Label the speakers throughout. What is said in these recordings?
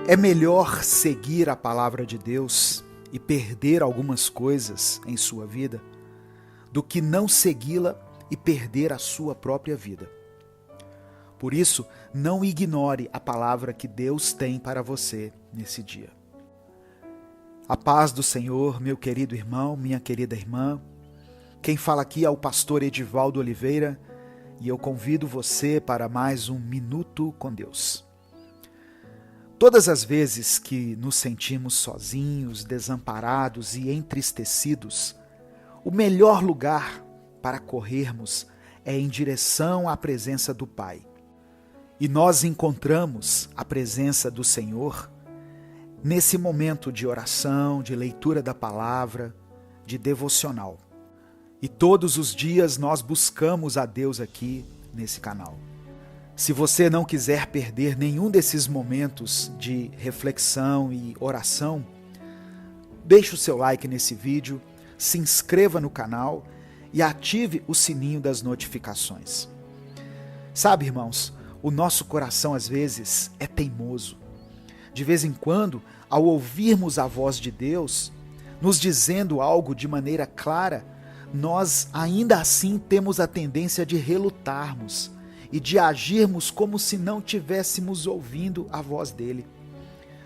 Speaker 1: É melhor seguir a palavra de Deus e perder algumas coisas em sua vida do que não segui-la e perder a sua própria vida. Por isso, não ignore a palavra que Deus tem para você nesse dia. A paz do Senhor, meu querido irmão, minha querida irmã. Quem fala aqui é o pastor Edivaldo Oliveira e eu convido você para mais um Minuto com Deus. Todas as vezes que nos sentimos sozinhos, desamparados e entristecidos, o melhor lugar para corrermos é em direção à presença do Pai. E nós encontramos a presença do Senhor nesse momento de oração, de leitura da palavra, de devocional. E todos os dias nós buscamos a Deus aqui nesse canal. Se você não quiser perder nenhum desses momentos de reflexão e oração, deixe o seu like nesse vídeo, se inscreva no canal e ative o sininho das notificações. Sabe, irmãos, o nosso coração às vezes é teimoso. De vez em quando, ao ouvirmos a voz de Deus, nos dizendo algo de maneira clara, nós ainda assim temos a tendência de relutarmos e de agirmos como se não tivéssemos ouvindo a voz dele.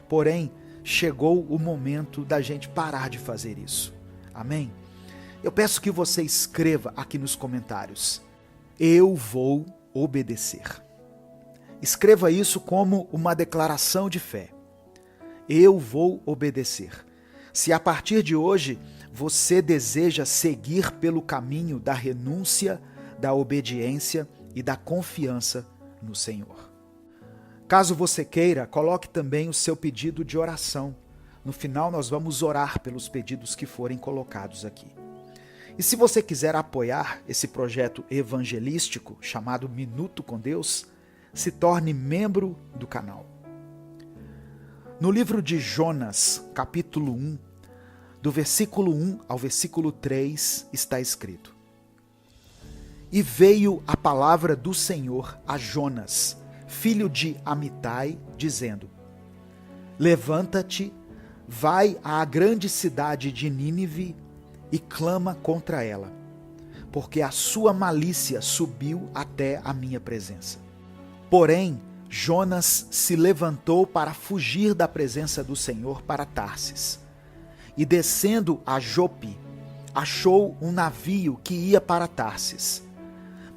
Speaker 1: Porém, chegou o momento da gente parar de fazer isso. Amém? Eu peço que você escreva aqui nos comentários: eu vou obedecer. Escreva isso como uma declaração de fé. Eu vou obedecer. Se a partir de hoje você deseja seguir pelo caminho da renúncia, da obediência e da confiança no Senhor. Caso você queira, coloque também o seu pedido de oração. No final nós vamos orar pelos pedidos que forem colocados aqui. E se você quiser apoiar esse projeto evangelístico chamado Minuto com Deus, se torne membro do canal. No livro de Jonas, capítulo 1, do versículo 1 ao versículo 3, está escrito: E veio a palavra do Senhor a Jonas, filho de Amitai, dizendo: Levanta-te, vai à grande cidade de Nínive e clama contra ela, porque a sua malícia subiu até a minha presença. Porém, Jonas se levantou para fugir da presença do Senhor para Tarsis. E descendo a Jope, achou um navio que ia para Tarsis.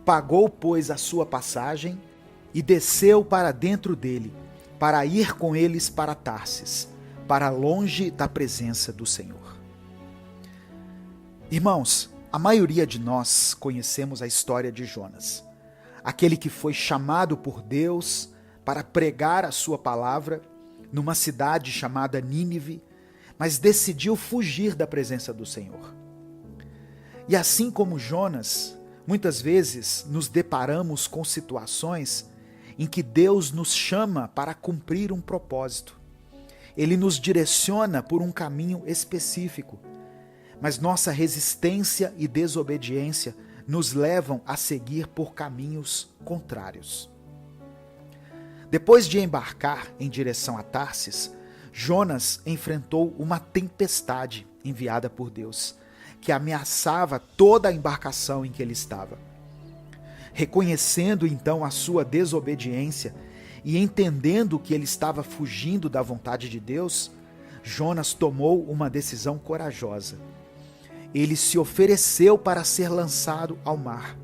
Speaker 1: Pagou, pois, a sua passagem e desceu para dentro dele, para ir com eles para Tarsis, para longe da presença do Senhor. Irmãos, a maioria de nós conhecemos a história de Jonas, aquele que foi chamado por Deus para pregar a sua palavra numa cidade chamada Nínive, mas decidiu fugir da presença do Senhor. E assim como Jonas, muitas vezes nos deparamos com situações em que Deus nos chama para cumprir um propósito. Ele nos direciona por um caminho específico, mas nossa resistência e desobediência nos levam a seguir por caminhos contrários. Depois de embarcar em direção a Tarsis, Jonas enfrentou uma tempestade enviada por Deus, que ameaçava toda a embarcação em que ele estava. Reconhecendo então a sua desobediência e entendendo que ele estava fugindo da vontade de Deus, Jonas tomou uma decisão corajosa. Ele se ofereceu para ser lançado ao mar,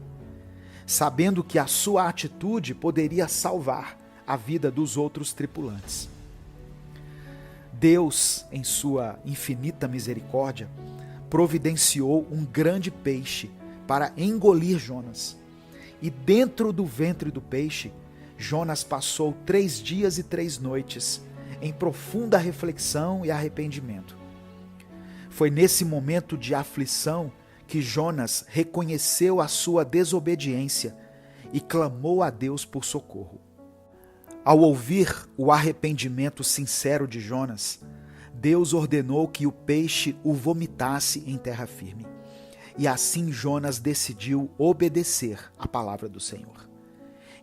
Speaker 1: sabendo que a sua atitude poderia salvar a vida dos outros tripulantes. Deus, em sua infinita misericórdia, providenciou um grande peixe para engolir Jonas. E dentro do ventre do peixe, Jonas passou 3 dias e 3 noites em profunda reflexão e arrependimento. Foi nesse momento de aflição que Jonas reconheceu a sua desobediência e clamou a Deus por socorro. Ao ouvir o arrependimento sincero de Jonas, Deus ordenou que o peixe o vomitasse em terra firme. E assim Jonas decidiu obedecer à palavra do Senhor.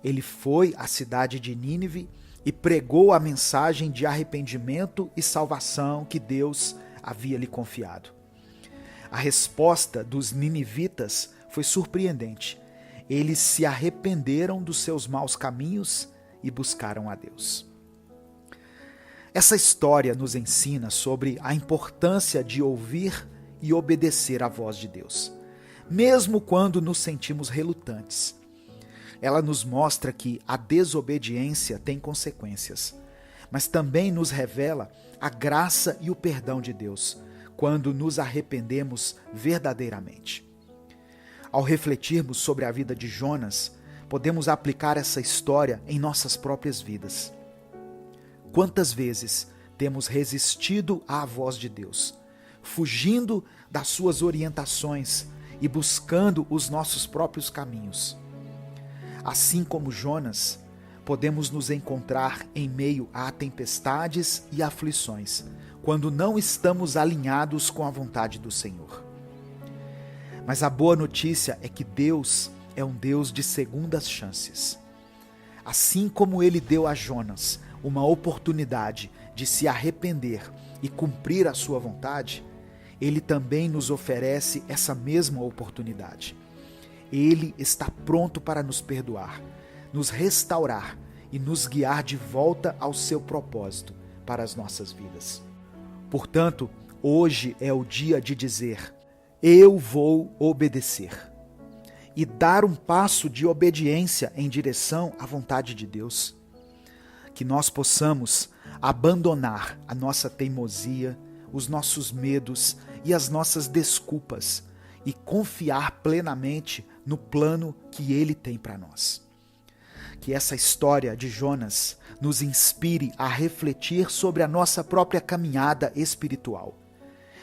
Speaker 1: Ele foi à cidade de Nínive e pregou a mensagem de arrependimento e salvação que Deus havia lhe confiado. A resposta dos ninivitas foi surpreendente. Eles se arrependeram dos seus maus caminhos e buscaram a Deus. Essa história nos ensina sobre a importância de ouvir e obedecer à voz de Deus, mesmo quando nos sentimos relutantes. Ela nos mostra que a desobediência tem consequências, mas também nos revela a graça e o perdão de Deus quando nos arrependemos verdadeiramente. Ao refletirmos sobre a vida de Jonas, podemos aplicar essa história em nossas próprias vidas. Quantas vezes temos resistido à voz de Deus, fugindo das suas orientações e buscando os nossos próprios caminhos? Assim como Jonas, podemos nos encontrar em meio a tempestades e aflições, quando não estamos alinhados com a vontade do Senhor. Mas a boa notícia é que Deus é um Deus de segundas chances. Assim como Ele deu a Jonas uma oportunidade de se arrepender e cumprir a sua vontade, Ele também nos oferece essa mesma oportunidade. Ele está pronto para nos perdoar, nos restaurar e nos guiar de volta ao seu propósito para as nossas vidas. Portanto, hoje é o dia de dizer: eu vou obedecer, e dar um passo de obediência em direção à vontade de Deus. Que nós possamos abandonar a nossa teimosia, os nossos medos e as nossas desculpas e confiar plenamente no plano que Ele tem para nós. Que essa história de Jonas nos inspire a refletir sobre a nossa própria caminhada espiritual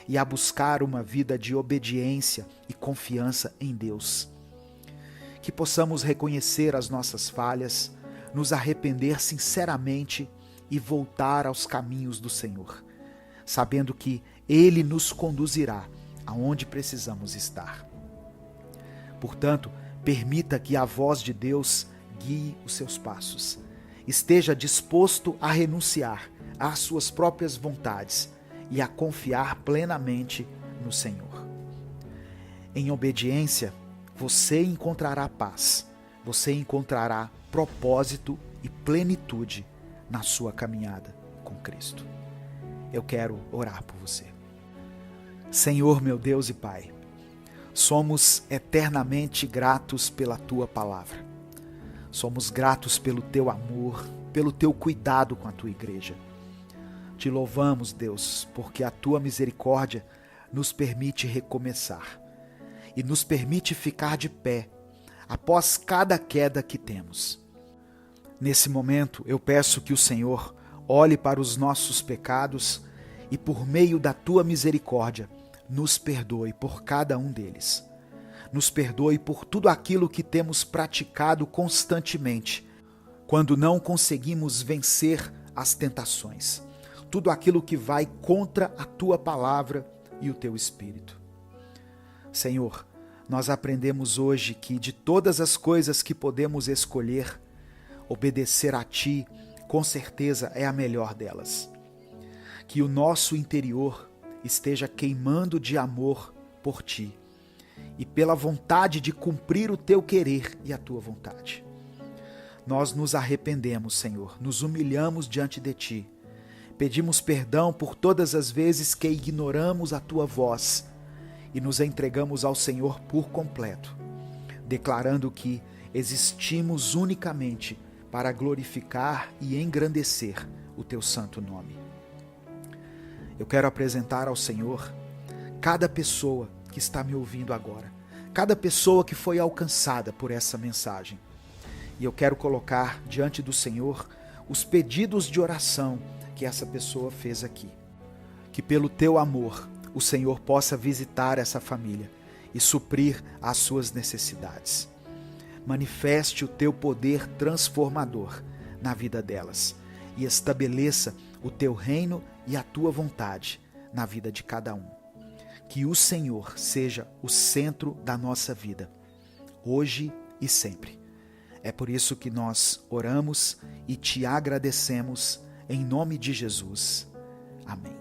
Speaker 1: e a buscar uma vida de obediência e confiança em Deus. Que possamos reconhecer as nossas falhas, nos arrepender sinceramente e voltar aos caminhos do Senhor, sabendo que Ele nos conduzirá aonde precisamos estar. Portanto, permita que a voz de Deus guie os seus passos. Esteja disposto a renunciar às suas próprias vontades e a confiar plenamente no Senhor. Em obediência, você encontrará paz, você encontrará propósito e plenitude na sua caminhada com Cristo. Eu quero orar por você. Senhor, meu Deus e Pai, somos eternamente gratos pela Tua palavra. Somos gratos pelo Teu amor, pelo Teu cuidado com a Tua igreja. Te louvamos, Deus, porque a Tua misericórdia nos permite recomeçar e nos permite ficar de pé após cada queda que temos. Nesse momento, eu peço que o Senhor olhe para os nossos pecados e, por meio da Tua misericórdia, nos perdoe por cada um deles. Nos perdoe por tudo aquilo que temos praticado constantemente, quando não conseguimos vencer as tentações. Tudo aquilo que vai contra a Tua palavra e o Teu Espírito. Senhor, nós aprendemos hoje que de todas as coisas que podemos escolher, obedecer a Ti, com certeza, é a melhor delas. Que o nosso interior esteja queimando de amor por Ti e pela vontade de cumprir o Teu querer e a Tua vontade. Nós nos arrependemos, Senhor, nos humilhamos diante de Ti, pedimos perdão por todas as vezes que ignoramos a Tua voz e nos entregamos ao Senhor por completo, declarando que existimos unicamente para glorificar e engrandecer o Teu santo nome. Eu quero apresentar ao Senhor cada pessoa que está me ouvindo agora, cada pessoa que foi alcançada por essa mensagem. E eu quero colocar diante do Senhor os pedidos de oração que essa pessoa fez aqui. Que pelo Teu amor o Senhor possa visitar essa família e suprir as suas necessidades. Manifeste o Teu poder transformador na vida delas e estabeleça o Teu reino e a Tua vontade na vida de cada um. Que o Senhor seja o centro da nossa vida, hoje e sempre. É por isso que nós oramos e te agradecemos em nome de Jesus. Amém.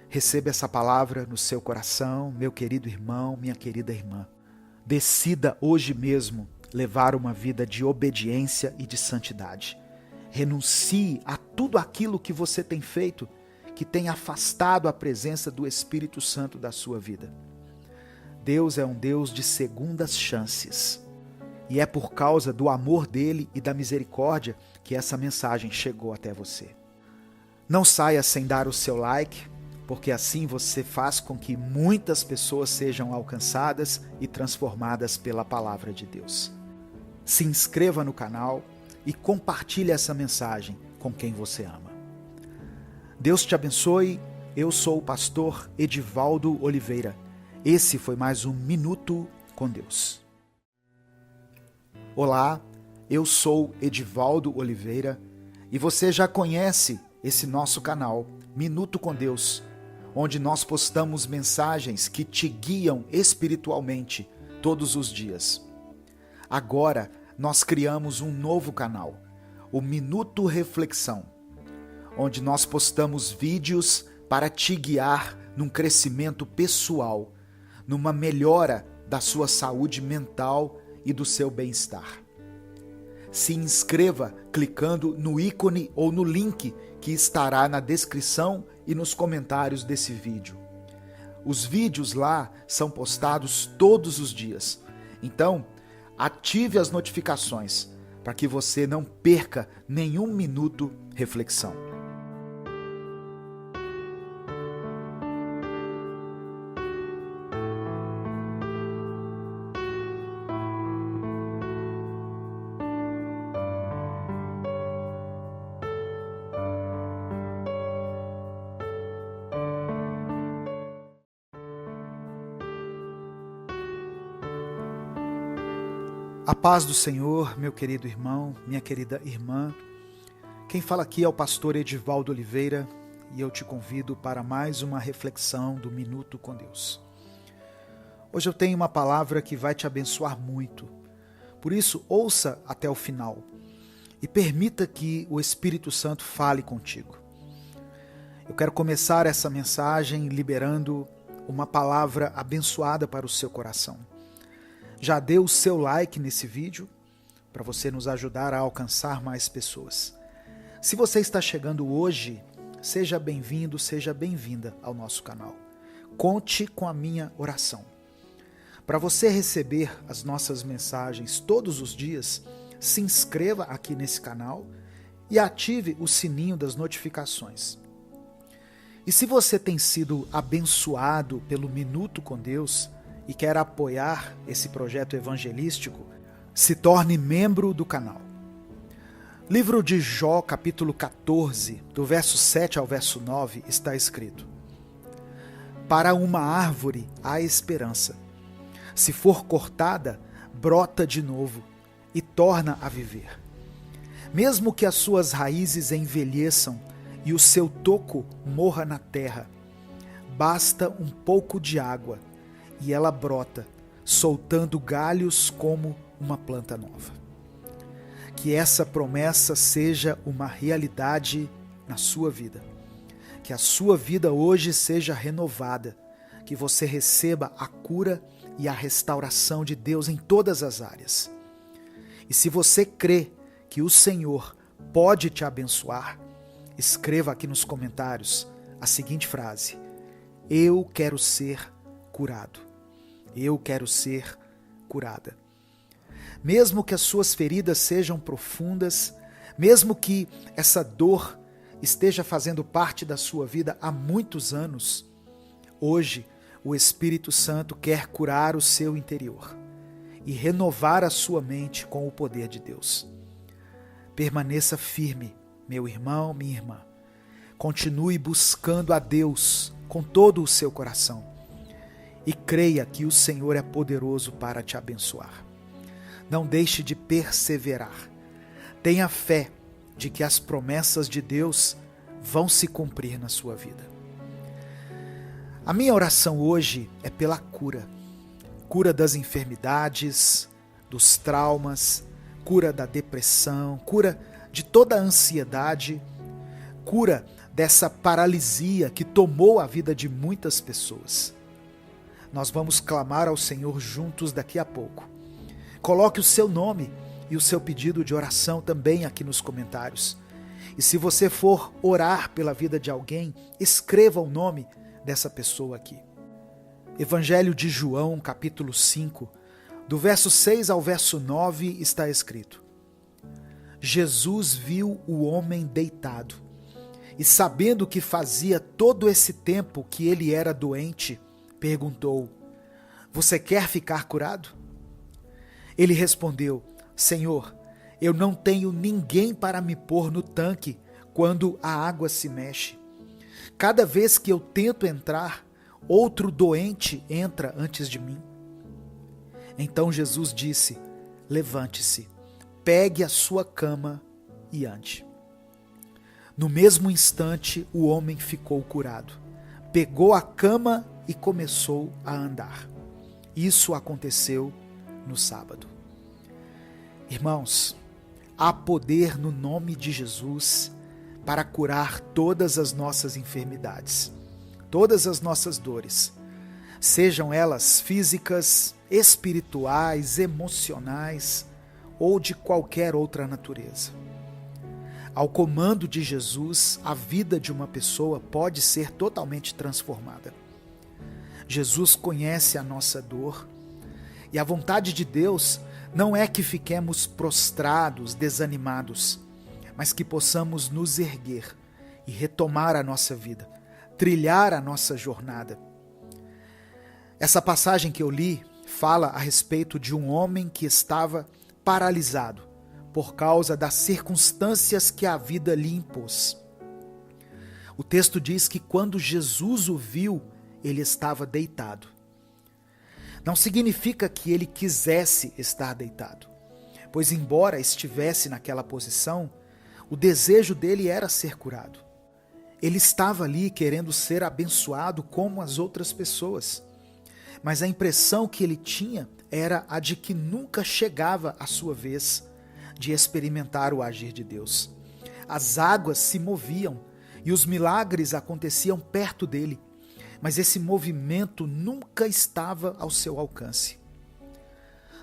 Speaker 1: Receba essa palavra no seu coração, meu querido irmão, minha querida irmã. Decida hoje mesmo levar uma vida de obediência e de santidade. Renuncie a tudo aquilo que você tem feito que tem afastado a presença do Espírito Santo da sua vida. Deus é um Deus de segundas chances. E é por causa do amor dele e da misericórdia que essa mensagem chegou até você. Não saia sem dar o seu like, porque assim você faz com que muitas pessoas sejam alcançadas e transformadas pela palavra de Deus. Se inscreva no canal e compartilhe essa mensagem com quem você ama. Deus te abençoe. Eu sou o pastor Edivaldo Oliveira. Esse foi mais um Minuto com Deus. Olá, eu sou Edivaldo Oliveira e você já conhece esse nosso canal, Minuto com Deus, onde nós postamos mensagens que te guiam espiritualmente todos os dias. Agora, nós criamos um novo canal, o Minuto Reflexão, onde nós postamos vídeos para te guiar num crescimento pessoal, numa melhora da sua saúde mental e do seu bem-estar. Se inscreva clicando no ícone ou no link que estará na descrição e nos comentários desse vídeo. Os vídeos lá são postados todos os dias. Então, ative as notificações para que você não perca nenhum minuto reflexão. A paz do Senhor, meu querido irmão, minha querida irmã. Quem fala aqui é o pastor Edivaldo Oliveira e eu te convido para mais uma reflexão do Minuto com Deus. Hoje eu tenho uma palavra que vai te abençoar muito. Por isso, ouça até o final e permita que o Espírito Santo fale contigo. Eu quero começar essa mensagem liberando uma palavra abençoada para o seu coração. Já dê o seu like nesse vídeo para você nos ajudar a alcançar mais pessoas. Se você está chegando hoje, seja bem-vindo, seja bem-vinda ao nosso canal. Conte com a minha oração. Para você receber as nossas mensagens todos os dias, se inscreva aqui nesse canal e ative o sininho das notificações. E se você tem sido abençoado pelo Minuto com Deus e quer apoiar esse projeto evangelístico, se torne membro do canal. Livro de Jó, capítulo 14, do verso 7 ao verso 9, está escrito: Para uma árvore há esperança. Se for cortada, brota de novo e torna a viver. Mesmo que as suas raízes envelheçam e o seu toco morra na terra, basta um pouco de água e ela brota, soltando galhos como uma planta nova. Que essa promessa seja uma realidade na sua vida. Que a sua vida hoje seja renovada. Que você receba a cura e a restauração de Deus em todas as áreas. E se você crê que o Senhor pode te abençoar, escreva aqui nos comentários a seguinte frase: Eu quero ser curado. Eu quero ser curada. Mesmo que as suas feridas sejam profundas, mesmo que essa dor esteja fazendo parte da sua vida há muitos anos, hoje o Espírito Santo quer curar o seu interior e renovar a sua mente com o poder de Deus. Permaneça firme, meu irmão, minha irmã. Continue buscando a Deus com todo o seu coração. E creia que o Senhor é poderoso para te abençoar. Não deixe de perseverar. Tenha fé de que as promessas de Deus vão se cumprir na sua vida. A minha oração hoje é pela cura. Cura das enfermidades, dos traumas, cura da depressão, cura de toda a ansiedade, cura dessa paralisia que tomou a vida de muitas pessoas. Nós vamos clamar ao Senhor juntos daqui a pouco. Coloque o seu nome e o seu pedido de oração também aqui nos comentários. E se você for orar pela vida de alguém, escreva o nome dessa pessoa aqui. Evangelho de João, capítulo 5, do verso 6 ao verso 9, está escrito: Jesus viu o homem deitado, e sabendo que fazia todo esse tempo que ele era doente, perguntou: Você quer ficar curado? Ele respondeu: Senhor, eu não tenho ninguém para me pôr no tanque quando a água se mexe. Cada vez que eu tento entrar, outro doente entra antes de mim. Então Jesus disse: Levante-se, pegue a sua cama e ande. No mesmo instante, o homem ficou curado. Pegou a cama e começou a andar. Isso aconteceu no sábado. Irmãos, há poder no nome de Jesus para curar todas as nossas enfermidades, todas as nossas dores, sejam elas físicas, espirituais, emocionais ou de qualquer outra natureza. Ao comando de Jesus, a vida de uma pessoa pode ser totalmente transformada. Jesus conhece a nossa dor e a vontade de Deus não é que fiquemos prostrados, desanimados, mas que possamos nos erguer e retomar a nossa vida, trilhar a nossa jornada. Essa passagem que eu li fala a respeito de um homem que estava paralisado por causa das circunstâncias que a vida lhe impôs. O texto diz que quando Jesus o viu, ele estava deitado. Não significa que ele quisesse estar deitado, pois embora estivesse naquela posição, o desejo dele era ser curado. Ele estava ali querendo ser abençoado como as outras pessoas, mas a impressão que ele tinha era a de que nunca chegava a sua vez de experimentar o agir de Deus. As águas se moviam e os milagres aconteciam perto dele, mas esse movimento nunca estava ao seu alcance.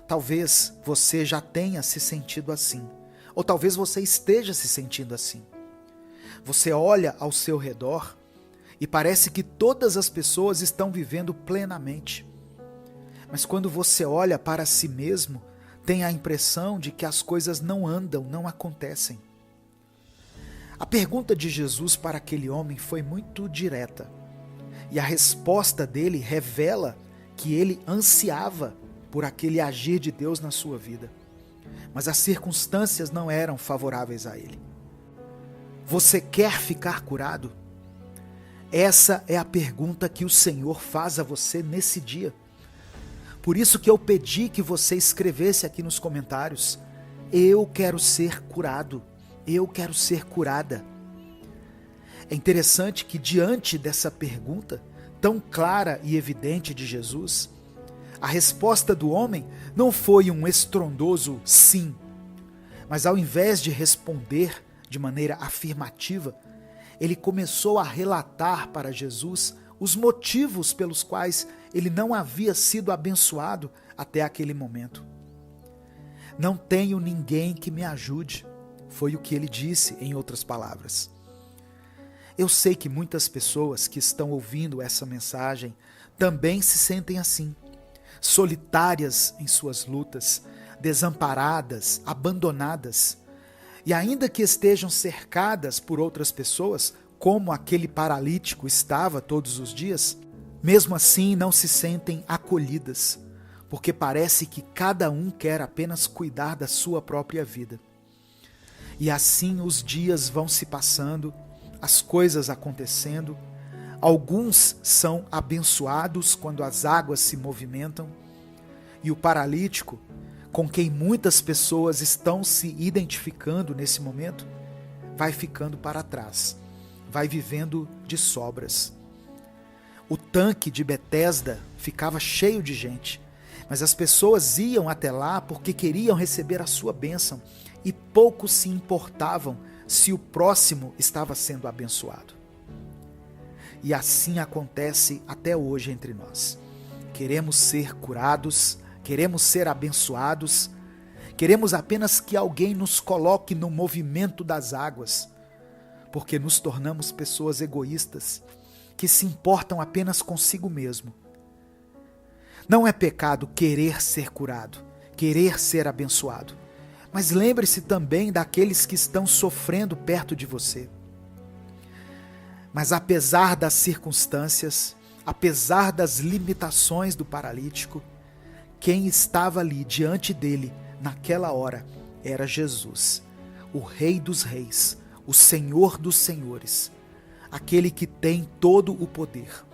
Speaker 1: Talvez você já tenha se sentido assim, ou talvez você esteja se sentindo assim. Você olha ao seu redor e parece que todas as pessoas estão vivendo plenamente. Mas quando você olha para si mesmo, tem a impressão de que as coisas não andam, não acontecem. A pergunta de Jesus para aquele homem foi muito direta. E a resposta dele revela que ele ansiava por aquele agir de Deus na sua vida. Mas as circunstâncias não eram favoráveis a ele. Você quer ficar curado? Essa é a pergunta que o Senhor faz a você nesse dia. Por isso que eu pedi que você escrevesse aqui nos comentários: eu quero ser curado, eu quero ser curada. É interessante que diante dessa pergunta tão clara e evidente de Jesus, a resposta do homem não foi um estrondoso sim, mas ao invés de responder de maneira afirmativa, ele começou a relatar para Jesus os motivos pelos quais ele não havia sido abençoado até aquele momento. Não tenho ninguém que me ajude, foi o que ele disse em outras palavras. Eu sei que muitas pessoas que estão ouvindo essa mensagem também se sentem assim, solitárias em suas lutas, desamparadas, abandonadas, e ainda que estejam cercadas por outras pessoas, como aquele paralítico estava todos os dias, mesmo assim não se sentem acolhidas, porque parece que cada um quer apenas cuidar da sua própria vida. E assim os dias vão se passando, as coisas acontecendo, alguns são abençoados quando as águas se movimentam, e o paralítico, com quem muitas pessoas estão se identificando nesse momento, vai ficando para trás, vai vivendo de sobras. O tanque de Betesda ficava cheio de gente, Mas as pessoas iam até lá porque queriam receber a sua bênção e pouco se importavam se o próximo estava sendo abençoado. E assim acontece até hoje entre nós. Queremos ser curados, queremos ser abençoados, queremos apenas que alguém nos coloque no movimento das águas, porque nos tornamos pessoas egoístas, que se importam apenas consigo mesmo. Não é pecado querer ser curado, querer ser abençoado, mas lembre-se também daqueles que estão sofrendo perto de você. Mas apesar das circunstâncias, apesar das limitações do paralítico, quem estava ali diante dele naquela hora era Jesus, o Rei dos Reis, o Senhor dos Senhores, aquele que tem todo o poder,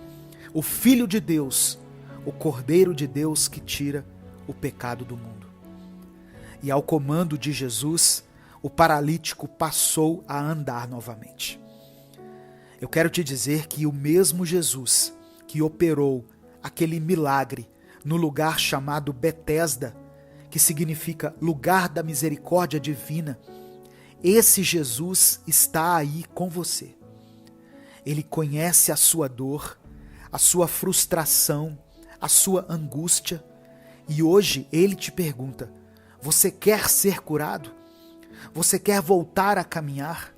Speaker 1: o Filho de Deus, o Cordeiro de Deus que tira o pecado do mundo. E ao comando de Jesus, o paralítico passou a andar novamente. Eu quero te dizer que o mesmo Jesus que operou aquele milagre no lugar chamado Betesda, que significa lugar da misericórdia divina, esse Jesus está aí com você. Ele conhece a sua dor, a sua frustração, a sua angústia, e hoje ele te pergunta: você quer ser curado? Você quer voltar a caminhar?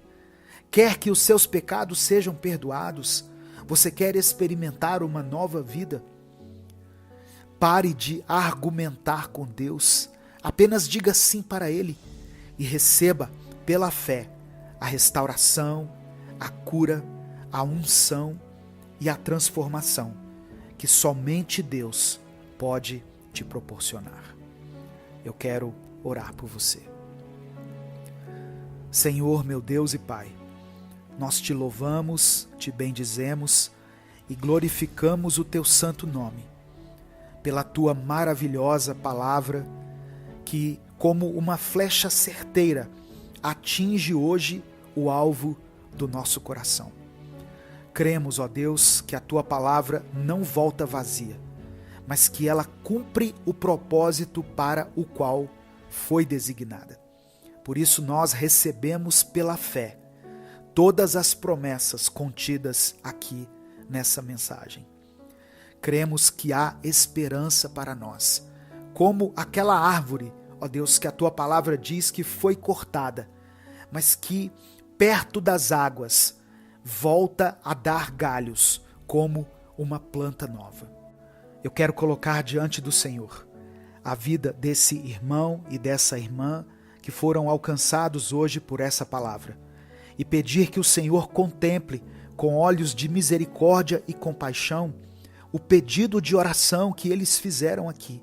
Speaker 1: Quer que os seus pecados sejam perdoados? Você quer experimentar uma nova vida? Pare de argumentar com Deus. Apenas diga sim para Ele e receba pela fé a restauração, a cura, a unção e a transformação que somente Deus pode te proporcionar. Eu quero orar por você. Senhor, meu Deus e Pai, nós te louvamos, te bendizemos e glorificamos o teu santo nome, pela tua maravilhosa palavra que, como uma flecha certeira, atinge hoje o alvo do nosso coração. Cremos, ó Deus, que a tua palavra não volta vazia, mas que ela cumpre o propósito para o qual foi designada. Por isso nós recebemos pela fé todas as promessas contidas aqui nessa mensagem. Cremos que há esperança para nós, como aquela árvore, ó Deus, que a tua palavra diz que foi cortada, mas que perto das águas volta a dar galhos como uma planta nova. Eu quero colocar diante do Senhor a vida desse irmão e dessa irmã que foram alcançados hoje por essa palavra e pedir que o Senhor contemple com olhos de misericórdia e compaixão o pedido de oração que eles fizeram aqui.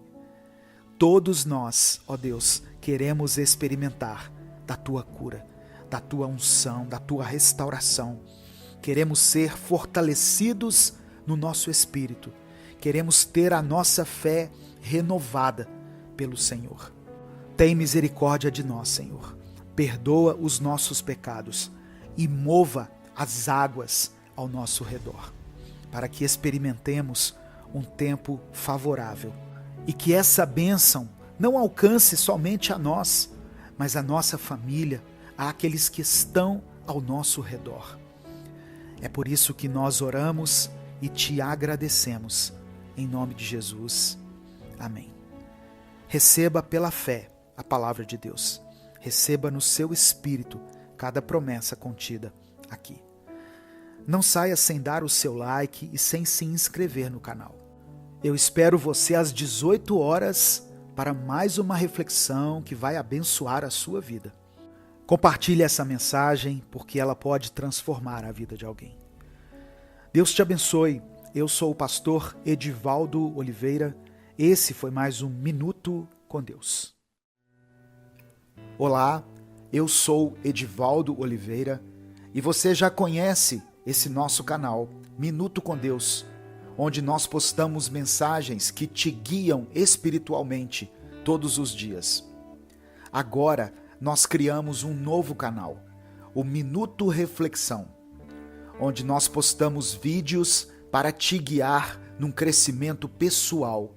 Speaker 1: Todos nós, ó Deus, queremos experimentar da tua cura, da tua unção, da tua restauração. Queremos ser fortalecidos no nosso espírito. Queremos ter a nossa fé renovada pelo Senhor. Tem misericórdia de nós, Senhor. Perdoa os nossos pecados e mova as águas ao nosso redor, para que experimentemos um tempo favorável e que essa bênção não alcance somente a nós, mas a nossa família, àqueles que estão ao nosso redor. É por isso que nós oramos e te agradecemos, em nome de Jesus. Amém. Receba pela fé a palavra de Deus. Receba no seu espírito cada promessa contida aqui. Não saia sem dar o seu like e sem se inscrever no canal. Eu espero você às 18 horas para mais uma reflexão que vai abençoar a sua vida. Compartilhe essa mensagem porque ela pode transformar a vida de alguém. Deus te abençoe. Eu sou o pastor Edivaldo Oliveira. Esse foi mais um Minuto com Deus. Olá, eu sou Edivaldo Oliveira e você já conhece esse nosso canal, Minuto com Deus, onde nós postamos mensagens que te guiam espiritualmente todos os dias. Agora, nós criamos um novo canal, o Minuto Reflexão, onde nós postamos vídeos para te guiar num crescimento pessoal,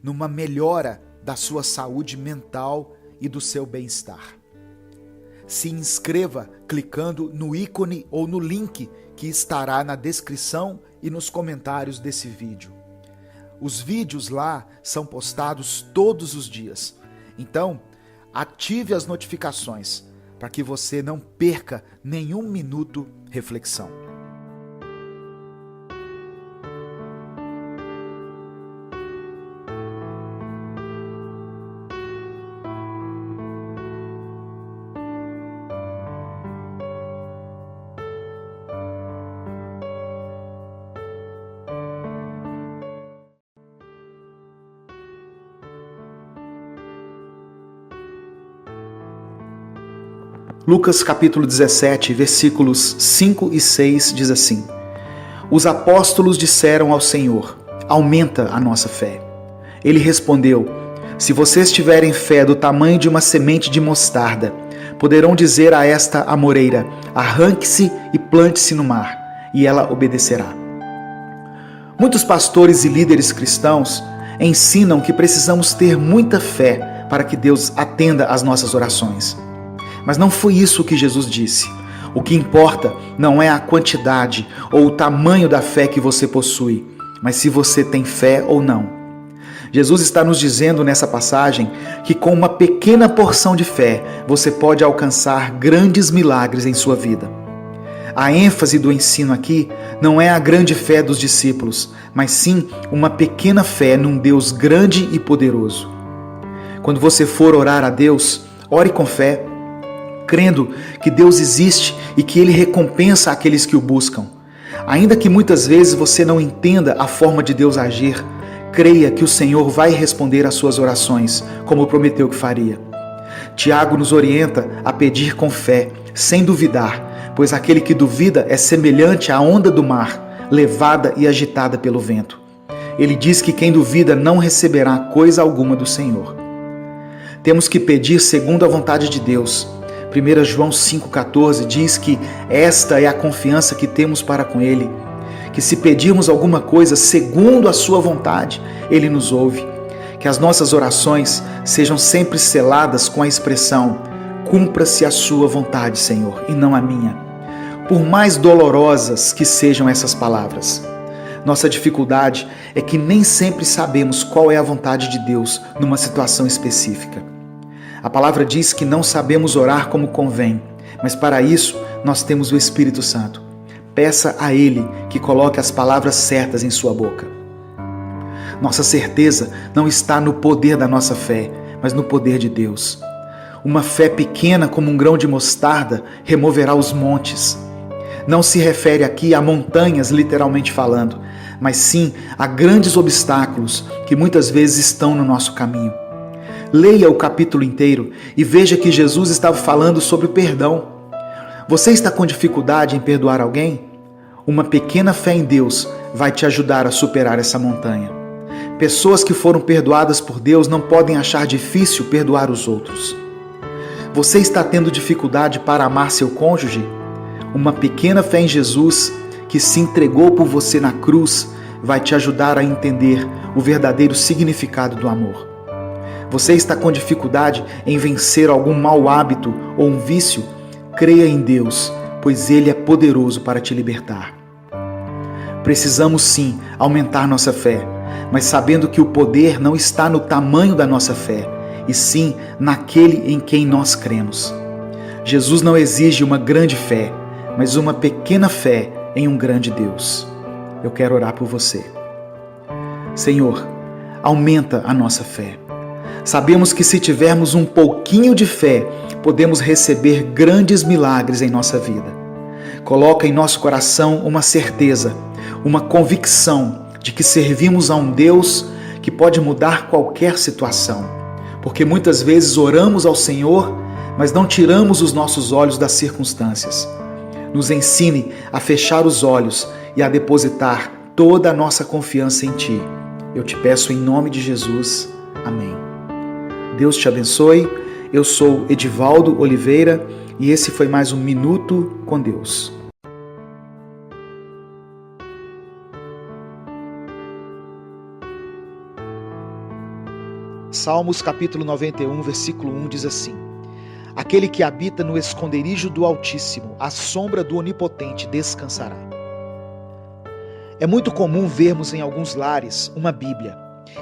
Speaker 1: numa melhora da sua saúde mental e do seu bem-estar. Se inscreva clicando no ícone ou no link que estará na descrição e nos comentários desse vídeo. Os vídeos lá são postados todos os dias. Então, ative as notificações para que você não perca nenhum minuto reflexão. Lucas capítulo 17, versículos 5 e 6 diz assim: Os apóstolos disseram ao Senhor: Aumenta a nossa fé. Ele respondeu: Se vocês tiverem fé do tamanho de uma semente de mostarda, poderão dizer a esta amoreira: Arranque-se e plante-se no mar, e ela obedecerá. Muitos pastores e líderes cristãos ensinam que precisamos ter muita fé para que Deus atenda às nossas orações. Mas não foi isso que Jesus disse. O que importa não é a quantidade ou o tamanho da fé que você possui, mas se você tem fé ou não. Jesus está nos dizendo nessa passagem que com uma pequena porção de fé, você pode alcançar grandes milagres em sua vida. A ênfase do ensino aqui não é a grande fé dos discípulos, mas sim uma pequena fé num Deus grande e poderoso. Quando você for orar a Deus, ore com fé, crendo que Deus existe e que Ele recompensa aqueles que o buscam. Ainda que muitas vezes você não entenda a forma de Deus agir, creia que o Senhor vai responder às suas orações, como prometeu que faria. Tiago nos orienta a pedir com fé, sem duvidar, pois aquele que duvida é semelhante à onda do mar, levada e agitada pelo vento. Ele diz que quem duvida não receberá coisa alguma do Senhor. Temos que pedir segundo a vontade de Deus. 1 João 5,14 diz que esta é a confiança que temos para com Ele, que se pedirmos alguma coisa segundo a sua vontade, Ele nos ouve. Que as nossas orações sejam sempre seladas com a expressão: cumpra-se a sua vontade, Senhor, e não a minha. Por mais dolorosas que sejam essas palavras, nossa dificuldade é que nem sempre sabemos qual é a vontade de Deus numa situação específica. A palavra diz que não sabemos orar como convém, mas para isso nós temos o Espírito Santo. Peça a Ele que coloque as palavras certas em sua boca. Nossa certeza não está no poder da nossa fé, mas no poder de Deus. Uma fé pequena como um grão de mostarda removerá os montes. Não se refere aqui a montanhas, literalmente falando, mas sim a grandes obstáculos que muitas vezes estão no nosso caminho. Leia o capítulo inteiro e veja que Jesus estava falando sobre o perdão. Você está com dificuldade em perdoar alguém? Uma pequena fé em Deus vai te ajudar a superar essa montanha. Pessoas que foram perdoadas por Deus não podem achar difícil perdoar os outros. Você está tendo dificuldade para amar seu cônjuge? Uma pequena fé em Jesus, que se entregou por você na cruz, vai te ajudar a entender o verdadeiro significado do amor. Você está com dificuldade em vencer algum mau hábito ou um vício? Creia em Deus, pois Ele é poderoso para te libertar. Precisamos sim aumentar nossa fé, mas sabendo que o poder não está no tamanho da nossa fé, e sim naquele em quem nós cremos. Jesus não exige uma grande fé, mas uma pequena fé em um grande Deus. Eu quero orar por você. Senhor, aumenta a nossa fé. Sabemos que se tivermos um pouquinho de fé, podemos receber grandes milagres em nossa vida. Coloca em nosso coração uma certeza, uma convicção de que servimos a um Deus que pode mudar qualquer situação. Porque muitas vezes oramos ao Senhor, mas não tiramos os nossos olhos das circunstâncias. Nos ensine a fechar os olhos e a depositar toda a nossa confiança em Ti. Eu te peço em nome de Jesus. Amém. Deus te abençoe. Eu sou Edivaldo Oliveira e esse foi mais um Minuto com Deus. Salmos capítulo 91, versículo 1 diz assim: aquele que habita no esconderijo do Altíssimo, à sombra do Onipotente descansará. É muito comum vermos em alguns lares uma Bíblia,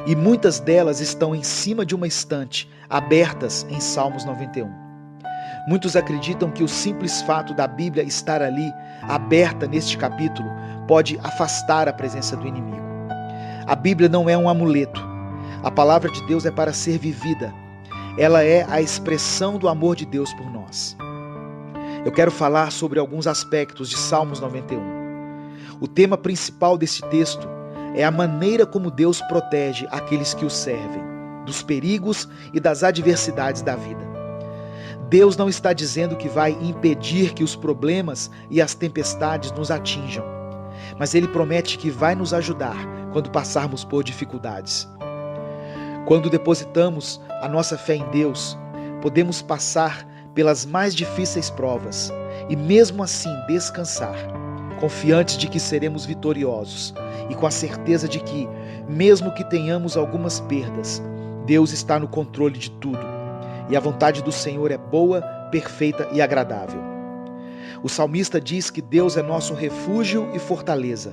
Speaker 1: e muitas delas estão em cima de uma estante, abertas em Salmos 91. Muitos acreditam que o simples fato da Bíblia estar ali, aberta neste capítulo, pode afastar a presença do inimigo. A Bíblia não é um amuleto. A palavra de Deus é para ser vivida. Ela é a expressão do amor de Deus por nós. Eu quero falar sobre alguns aspectos de Salmos 91. O tema principal desse texto é a maneira como Deus protege aqueles que o servem, dos perigos e das adversidades da vida. Deus não está dizendo que vai impedir que os problemas e as tempestades nos atinjam, mas Ele promete que vai nos ajudar quando passarmos por dificuldades. Quando depositamos a nossa fé em Deus, podemos passar pelas mais difíceis provas e mesmo assim descansar, confiantes de que seremos vitoriosos e com a certeza de que, mesmo que tenhamos algumas perdas, Deus está no controle de tudo e a vontade do Senhor é boa, perfeita e agradável. O salmista diz que Deus é nosso refúgio e fortaleza.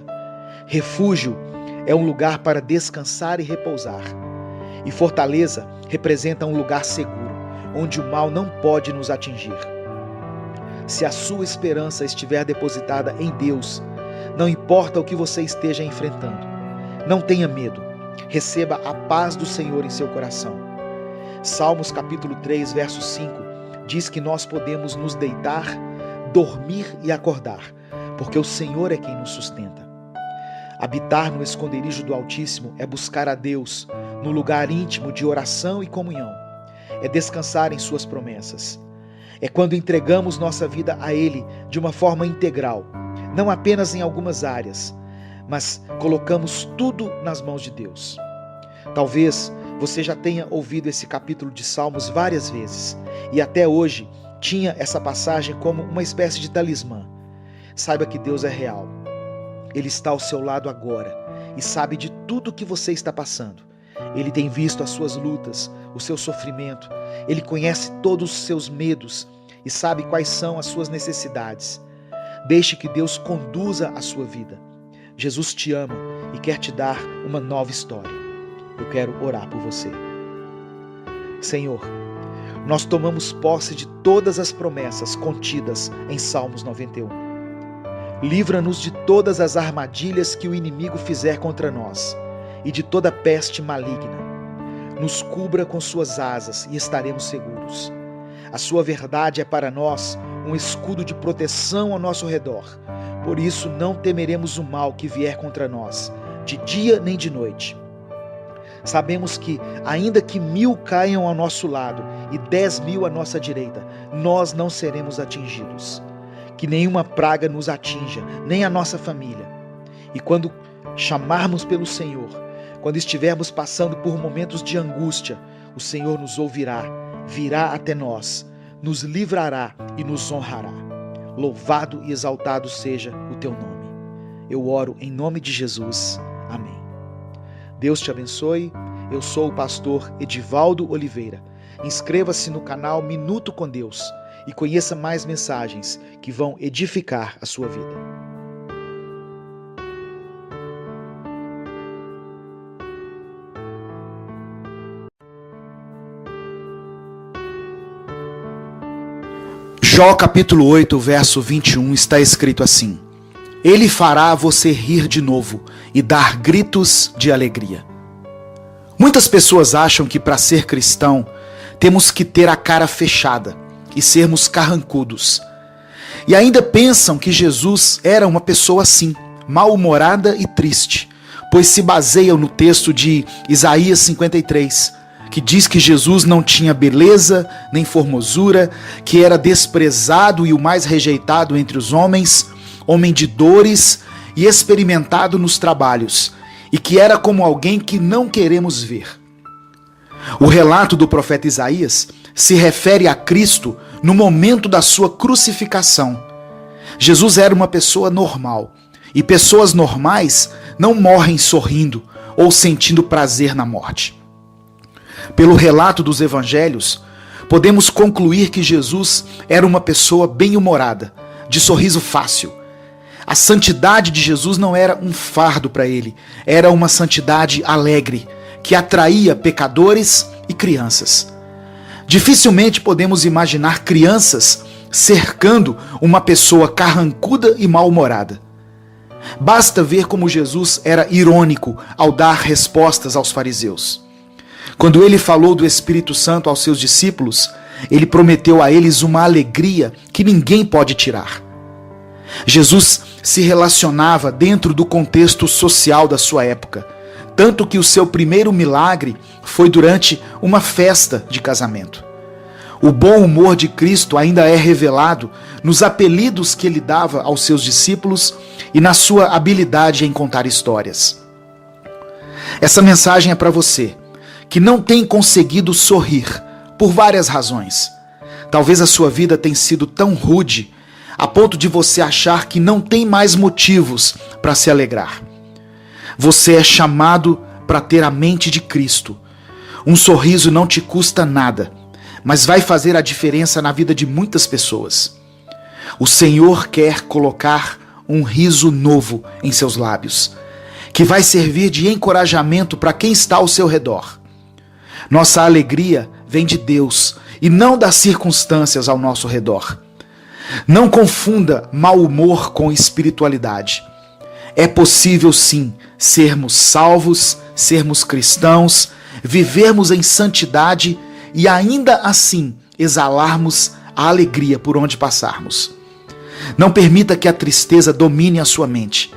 Speaker 1: Refúgio é um lugar para descansar e repousar. E fortaleza representa um lugar seguro, onde o mal não pode nos atingir. Se a sua esperança estiver depositada em Deus, não importa o que você esteja enfrentando, não tenha medo, receba a paz do Senhor em seu coração. Salmos capítulo 3, verso 5, diz que nós podemos nos deitar, dormir e acordar, porque o Senhor é quem nos sustenta. Habitar no esconderijo do Altíssimo é buscar a Deus no lugar íntimo de oração e comunhão. É descansar em suas promessas. É quando entregamos nossa vida a Ele de uma forma integral, não apenas em algumas áreas, mas colocamos tudo nas mãos de Deus. Talvez você já tenha ouvido esse capítulo de Salmos várias vezes e até hoje tinha essa passagem como uma espécie de talismã. Saiba que Deus é real. Ele está ao seu lado agora e sabe de tudo que você está passando. Ele tem visto as suas lutas, o seu sofrimento. Ele conhece todos os seus medos e sabe quais são as suas necessidades. Deixe que Deus conduza a sua vida. Jesus te ama e quer te dar uma nova história. Eu quero orar por você. Senhor, nós tomamos posse de todas as promessas contidas em Salmos 91. Livra-nos de todas as armadilhas que o inimigo fizer contra nós e de toda peste maligna. Nos cubra com suas asas e estaremos seguros. A sua verdade é para nós um escudo de proteção ao nosso redor. Por isso não temeremos o mal que vier contra nós, de dia nem de noite. Sabemos que, ainda que 1000 caiam ao nosso lado e 10.000 à nossa direita, nós não seremos atingidos. Que nenhuma praga nos atinja, nem a nossa família. E quando chamarmos pelo Senhor, quando estivermos passando por momentos de angústia, o Senhor nos ouvirá, virá até nós, nos livrará e nos honrará. Louvado e exaltado seja o teu nome. Eu oro em nome de Jesus. Amém. Deus te abençoe. Eu sou o pastor Edivaldo Oliveira. Inscreva-se no canal Minuto com Deus e conheça mais mensagens que vão edificar a sua vida. Jó capítulo 8, verso 21 está escrito assim: Ele fará você rir de novo e dar gritos de alegria. Muitas pessoas acham que para ser cristão temos que ter a cara fechada e sermos carrancudos. E ainda pensam que Jesus era uma pessoa assim, mal-humorada e triste, pois se baseiam no texto de Isaías 53, que diz que Jesus não tinha beleza nem formosura, que era desprezado e o mais rejeitado entre os homens, homem de dores e experimentado nos trabalhos, e que era como alguém que não queremos ver. O relato do profeta Isaías se refere a Cristo no momento da sua crucificação. Jesus era uma pessoa normal, e pessoas normais não morrem sorrindo ou sentindo prazer na morte. Pelo relato dos evangelhos, podemos concluir que Jesus era uma pessoa bem-humorada, de sorriso fácil. A santidade de Jesus não era um fardo para ele, era uma santidade alegre, que atraía pecadores e crianças. Dificilmente podemos imaginar crianças cercando uma pessoa carrancuda e mal-humorada. Basta ver como Jesus era irônico ao dar respostas aos fariseus. Quando ele falou do Espírito Santo aos seus discípulos, ele prometeu a eles uma alegria que ninguém pode tirar. Jesus se relacionava dentro do contexto social da sua época, tanto que o seu primeiro milagre foi durante uma festa de casamento. O bom humor de Cristo ainda é revelado nos apelidos que ele dava aos seus discípulos e na sua habilidade em contar histórias. Essa mensagem é para você, que não tem conseguido sorrir por várias razões. Talvez a sua vida tenha sido tão rude a ponto de você achar que não tem mais motivos para se alegrar. Você é chamado para ter a mente de Cristo. Um sorriso não te custa nada, mas vai fazer a diferença na vida de muitas pessoas. O Senhor quer colocar um riso novo em seus lábios, que vai servir de encorajamento para quem está ao seu redor. Nossa alegria vem de Deus e não das circunstâncias ao nosso redor. Não confunda mau humor com espiritualidade. É possível sim sermos salvos, sermos cristãos, vivermos em santidade e ainda assim exalarmos a alegria por onde passarmos. Não permita que a tristeza domine a sua mente.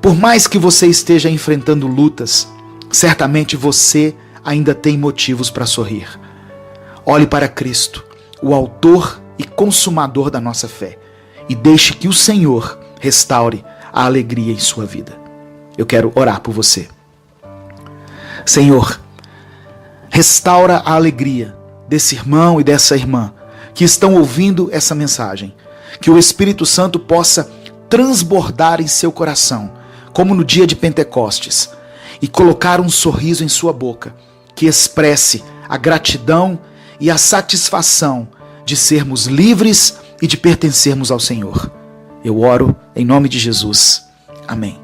Speaker 1: Por mais que você esteja enfrentando lutas, certamente você ainda tem motivos para sorrir. Olhe para Cristo, o autor e consumador da nossa fé, e deixe que o Senhor restaure a alegria em sua vida. Eu quero orar por você. Senhor, restaura a alegria desse irmão e dessa irmã que estão ouvindo essa mensagem. Que o Espírito Santo possa transbordar em seu coração, como no dia de Pentecostes, e colocar um sorriso em sua boca, que expresse a gratidão e a satisfação de sermos livres e de pertencermos ao Senhor. Eu oro em nome de Jesus. Amém.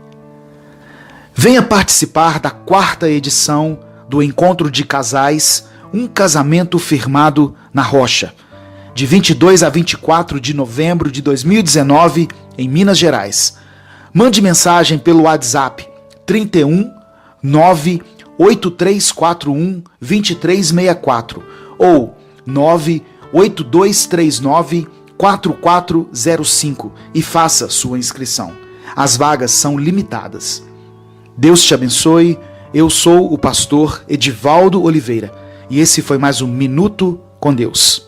Speaker 1: Venha participar da 4ª edição do Encontro de Casais, um casamento firmado na rocha, de 22 a 24 de novembro de 2019, em Minas Gerais. Mande mensagem pelo WhatsApp 31 98341 2364 ou 98239 4405 e faça sua inscrição. As vagas são limitadas. Deus te abençoe. Eu sou o pastor Edivaldo Oliveira e esse foi mais um Minuto com Deus.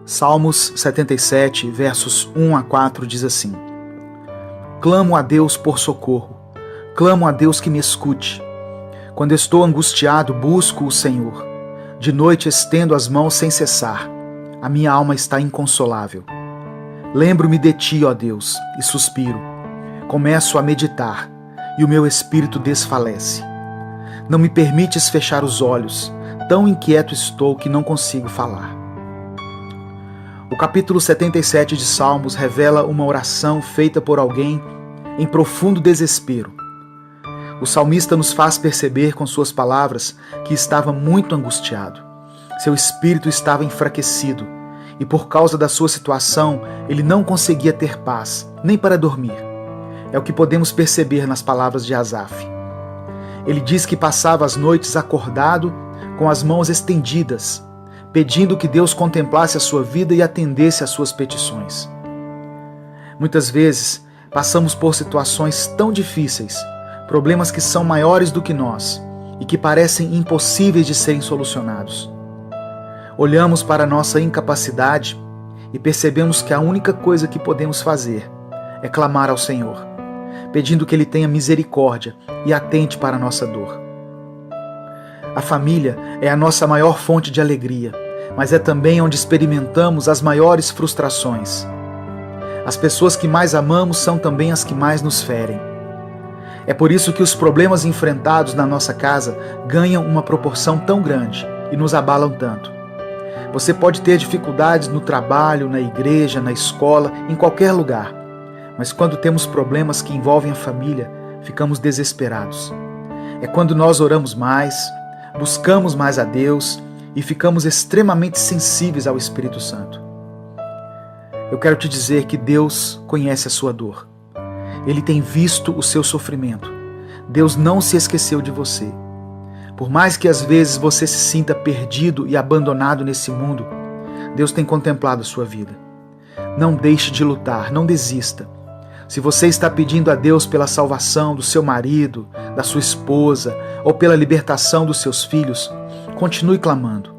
Speaker 1: Salmos 77, versos 1 a 4 diz assim: Clamo a Deus por socorro, clamo a Deus que me escute. Quando estou angustiado, busco o Senhor. De noite estendo as mãos sem cessar. A minha alma está inconsolável. Lembro-me de ti, ó Deus, e suspiro. Começo a meditar, e o meu espírito desfalece. Não me permites fechar os olhos, tão inquieto estou que não consigo falar. O capítulo 77 de Salmos revela uma oração feita por alguém em profundo desespero. O salmista nos faz perceber com suas palavras que estava muito angustiado. Seu espírito estava enfraquecido e por causa da sua situação ele não conseguia ter paz, nem para dormir. É o que podemos perceber nas palavras de Asaf. Ele diz que passava as noites acordado com as mãos estendidas, pedindo que Deus contemplasse a sua vida e atendesse às suas petições. Muitas vezes, passamos por situações tão difíceis, problemas que são maiores do que nós e que parecem impossíveis de serem solucionados. Olhamos para a nossa incapacidade e percebemos que a única coisa que podemos fazer é clamar ao Senhor, pedindo que Ele tenha misericórdia e atente para a nossa dor. A família é a nossa maior fonte de alegria, mas é também onde experimentamos as maiores frustrações. As pessoas que mais amamos são também as que mais nos ferem. É por isso que os problemas enfrentados na nossa casa ganham uma proporção tão grande e nos abalam tanto. Você pode ter dificuldades no trabalho, na igreja, na escola, em qualquer lugar, mas quando temos problemas que envolvem a família, ficamos desesperados. É quando nós oramos mais, buscamos mais a Deus e ficamos extremamente sensíveis ao Espírito Santo. Eu quero te dizer que Deus conhece a sua dor. Ele tem visto o seu sofrimento. Deus não se esqueceu de você. Por mais que às vezes você se sinta perdido e abandonado nesse mundo, Deus tem contemplado a sua vida. Não deixe de lutar, não desista. Se você está pedindo a Deus pela salvação do seu marido, da sua esposa ou pela libertação dos seus filhos, continue clamando.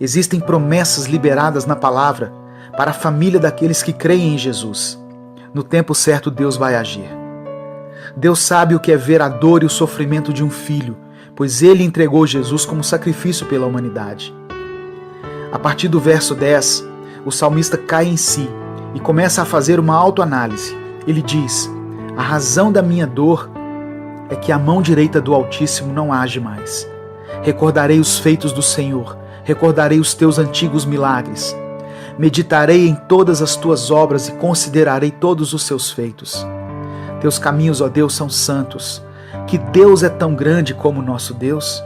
Speaker 1: Existem promessas liberadas na palavra para a família daqueles que creem em Jesus. No tempo certo, Deus vai agir. Deus sabe o que é ver a dor e o sofrimento de um filho, pois Ele entregou Jesus como sacrifício pela humanidade. A partir do verso 10, o salmista cai em si e começa a fazer uma autoanálise. Ele diz: a razão da minha dor é que a mão direita do Altíssimo não age mais. Recordarei os feitos do Senhor, recordarei os teus antigos milagres. Meditarei em todas as tuas obras e considerarei todos os seus feitos. Teus caminhos, ó Deus, são santos. Que Deus é tão grande como o nosso Deus?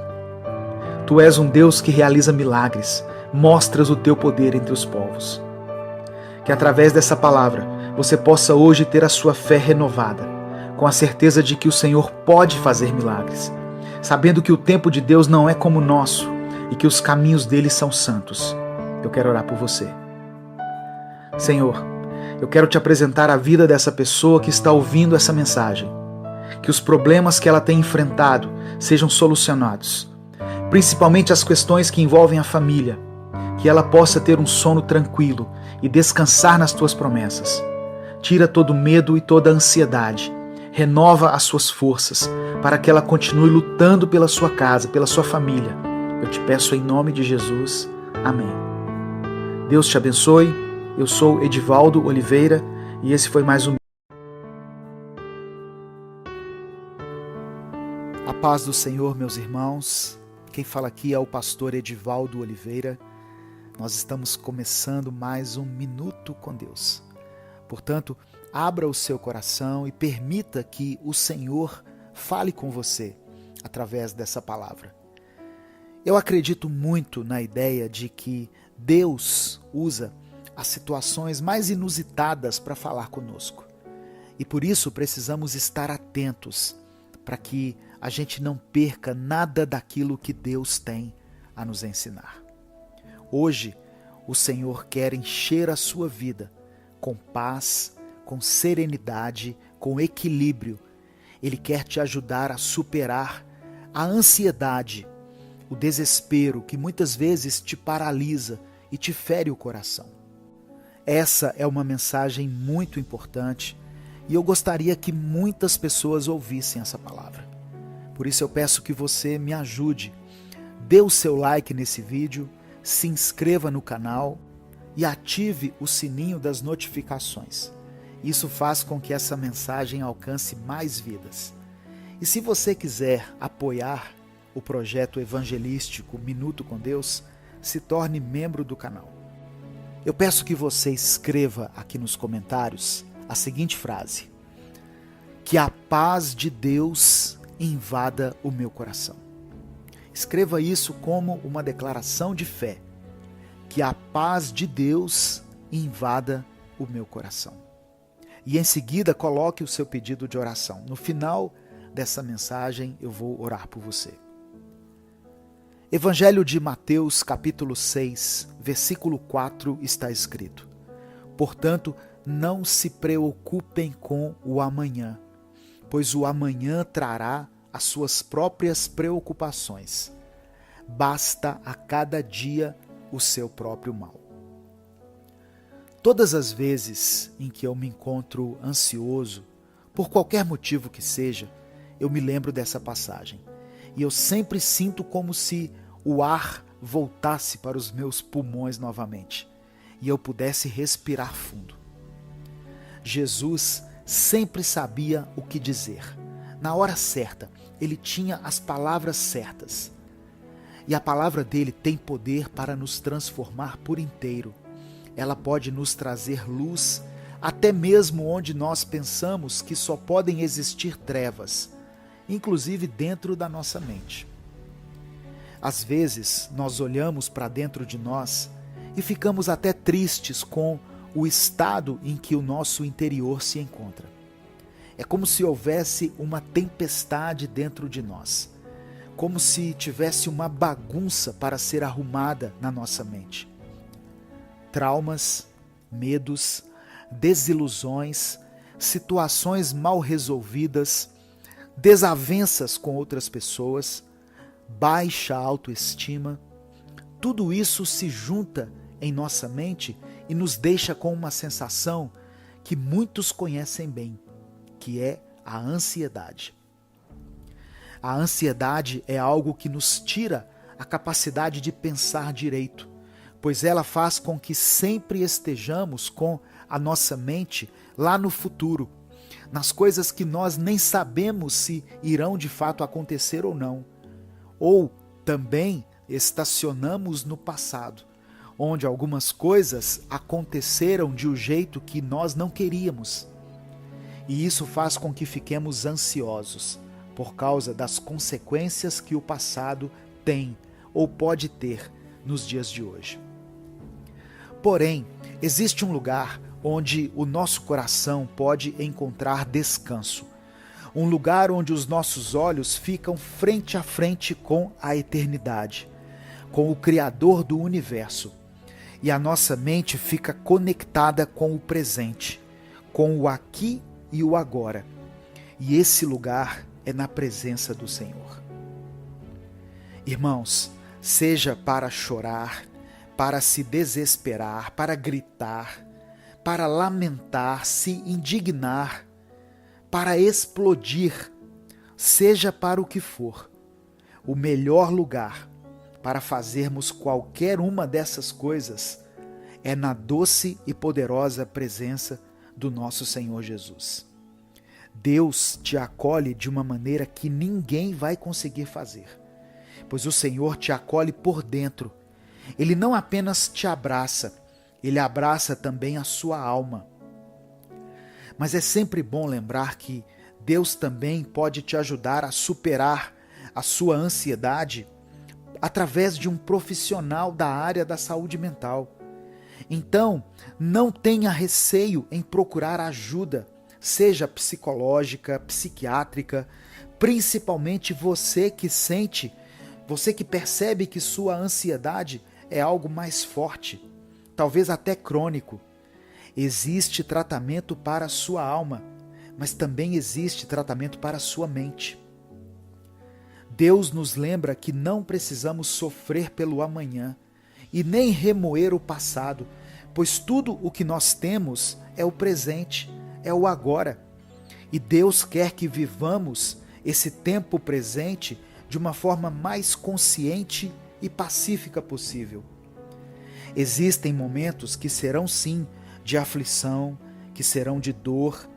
Speaker 1: Tu és um Deus que realiza milagres, mostras o teu poder entre os povos. Que através dessa palavra você possa hoje ter a sua fé renovada, com a certeza de que o Senhor pode fazer milagres, sabendo que o tempo de Deus não é como o nosso e que os caminhos dele são santos. Eu quero orar por você. Senhor, eu quero te apresentar a vida dessa pessoa que está ouvindo essa mensagem. Que os problemas que ela tem enfrentado sejam solucionados, principalmente as questões que envolvem a família. Que ela possa ter um sono tranquilo e descansar nas tuas promessas. Tira todo o medo e toda a ansiedade. Renova as suas forças para que ela continue lutando pela sua casa, pela sua família. Eu te peço em nome de Jesus. Amém. Deus te abençoe. Eu sou Edivaldo Oliveira e esse foi mais um. A paz do Senhor, meus irmãos. Quem fala aqui é o pastor Edivaldo Oliveira. Nós estamos começando mais um Minuto com Deus. Portanto, abra o seu coração e permita que o Senhor fale com você através dessa palavra. Eu acredito muito na ideia de que Deus usa as situações mais inusitadas para falar conosco. E por isso precisamos estar atentos para que a gente não perca nada daquilo que Deus tem a nos ensinar. Hoje, o Senhor quer encher a sua vida com paz, com serenidade, com equilíbrio. Ele quer te ajudar a superar a ansiedade, o desespero que muitas vezes te paralisa e te fere o coração. Essa é uma mensagem muito importante e eu gostaria que muitas pessoas ouvissem essa palavra. Por isso eu peço que você me ajude. Dê o seu like nesse vídeo, se inscreva no canal e ative o sininho das notificações. Isso faz com que essa mensagem alcance mais vidas. E se você quiser apoiar o projeto evangelístico Minuto com Deus, se torne membro do canal. Eu peço que você escreva aqui nos comentários a seguinte frase: que a paz de Deus invada o meu coração. Escreva isso como uma declaração de fé. Que a paz de Deus invada o meu coração. E em seguida coloque o seu pedido de oração. No final dessa mensagem eu vou orar por você. Evangelho de Mateus, capítulo 6, versículo 4, está escrito: portanto, não se preocupem com o amanhã, pois o amanhã trará as suas próprias preocupações. Basta a cada dia o seu próprio mal. Todas as vezes em que eu me encontro ansioso, por qualquer motivo que seja, eu me lembro dessa passagem. E eu sempre sinto como se o ar voltasse para os meus pulmões novamente e eu pudesse respirar fundo. Jesus sempre sabia o que dizer. Na hora certa, ele tinha as palavras certas. E a palavra dele tem poder para nos transformar por inteiro. Ela pode nos trazer luz, até mesmo onde nós pensamos que só podem existir trevas, inclusive dentro da nossa mente. Às vezes, nós olhamos para dentro de nós e ficamos até tristes com o estado em que o nosso interior se encontra. É como se houvesse uma tempestade dentro de nós, como se tivesse uma bagunça para ser arrumada na nossa mente. Traumas, medos, desilusões, situações mal resolvidas, desavenças com outras pessoas, baixa autoestima, tudo isso se junta em nossa mente e nos deixa com uma sensação que muitos conhecem bem, que é a ansiedade. A ansiedade é algo que nos tira a capacidade de pensar direito, pois ela faz com que sempre estejamos com a nossa mente lá no futuro, nas coisas que nós nem sabemos se irão de fato acontecer ou não. Ou também estacionamos no passado, onde algumas coisas aconteceram de um jeito que nós não queríamos. E isso faz com que fiquemos ansiosos por causa das consequências que o passado tem ou pode ter nos dias de hoje. Porém, existe um lugar onde o nosso coração pode encontrar descanso. Um lugar onde os nossos olhos ficam frente a frente com a eternidade, com o Criador do universo. E a nossa mente fica conectada com o presente, com o aqui e o agora. E esse lugar é na presença do Senhor. Irmãos, seja para chorar, para se desesperar, para gritar, para lamentar, se indignar, para explodir, seja para o que for, o melhor lugar para fazermos qualquer uma dessas coisas é na doce e poderosa presença do nosso Senhor Jesus. Deus te acolhe de uma maneira que ninguém vai conseguir fazer, pois o Senhor te acolhe por dentro. Ele não apenas te abraça, ele abraça também a sua alma. Mas é sempre bom lembrar que Deus também pode te ajudar a superar a sua ansiedade através de um profissional da área da saúde mental. Então, não tenha receio em procurar ajuda, seja psicológica, psiquiátrica, principalmente você que percebe que sua ansiedade é algo mais forte, talvez até crônico. Existe tratamento para a sua alma, mas também existe tratamento para a sua mente. Deus nos lembra que não precisamos sofrer pelo amanhã e nem remoer o passado, pois tudo o que nós temos é o presente, é o agora. E Deus quer que vivamos esse tempo presente de uma forma mais consciente e pacífica possível. Existem momentos que serão sim de aflição, que serão de dor,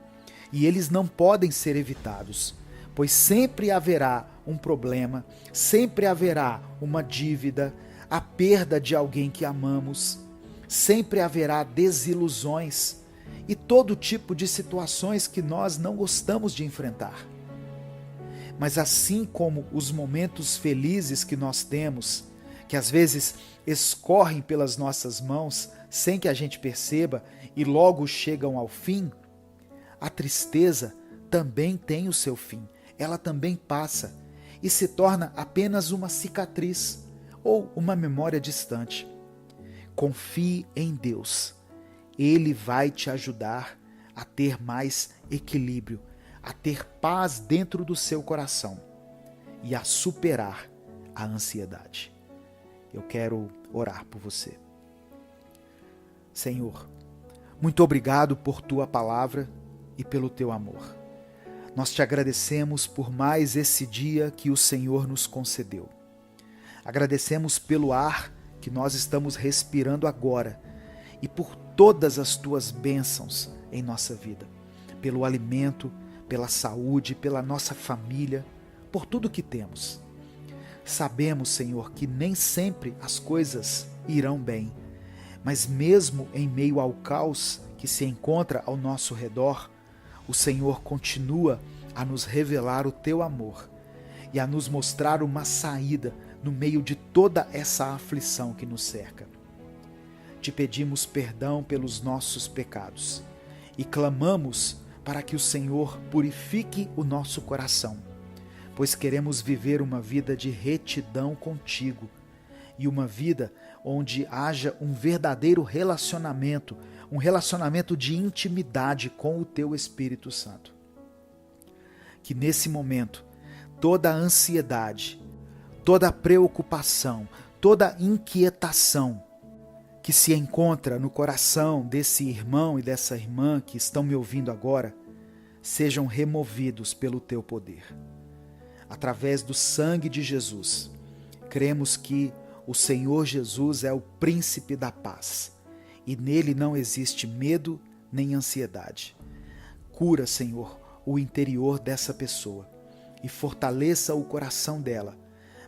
Speaker 1: e eles não podem ser evitados, pois sempre haverá um problema, sempre haverá uma dívida, a perda de alguém que amamos, sempre haverá desilusões e todo tipo de situações que nós não gostamos de enfrentar. Mas assim como os momentos felizes que nós temos, que às vezes escorrem pelas nossas mãos sem que a gente perceba e logo chegam ao fim, a tristeza também tem o seu fim, ela também passa e se torna apenas uma cicatriz ou uma memória distante. Confie em Deus, Ele vai te ajudar a ter mais equilíbrio, a ter paz dentro do seu coração e a superar a ansiedade. Eu quero orar por você. Senhor, muito obrigado por Tua palavra e pelo Teu amor. Nós te agradecemos por mais esse dia que o Senhor nos concedeu. Agradecemos pelo ar que nós estamos respirando agora e por todas as tuas bênçãos em nossa vida, pelo alimento, pela saúde, pela nossa família, por tudo que temos. Sabemos, Senhor, que nem sempre as coisas irão bem, mas mesmo em meio ao caos que se encontra ao nosso redor, o Senhor continua a nos revelar o teu amor e a nos mostrar uma saída no meio de toda essa aflição que nos cerca. Te pedimos perdão pelos nossos pecados e clamamos para que o Senhor purifique o nosso coração, pois queremos viver uma vida de retidão contigo e uma vida onde haja um verdadeiro relacionamento, um relacionamento de intimidade com o teu Espírito Santo. Que nesse momento, toda a ansiedade, toda a preocupação, toda a inquietação que se encontra no coração desse irmão e dessa irmã que estão me ouvindo agora, sejam removidos pelo teu poder. Através do sangue de Jesus, cremos que o Senhor Jesus é o príncipe da paz e nele não existe medo nem ansiedade. Cura, Senhor, o interior dessa pessoa e fortaleça o coração dela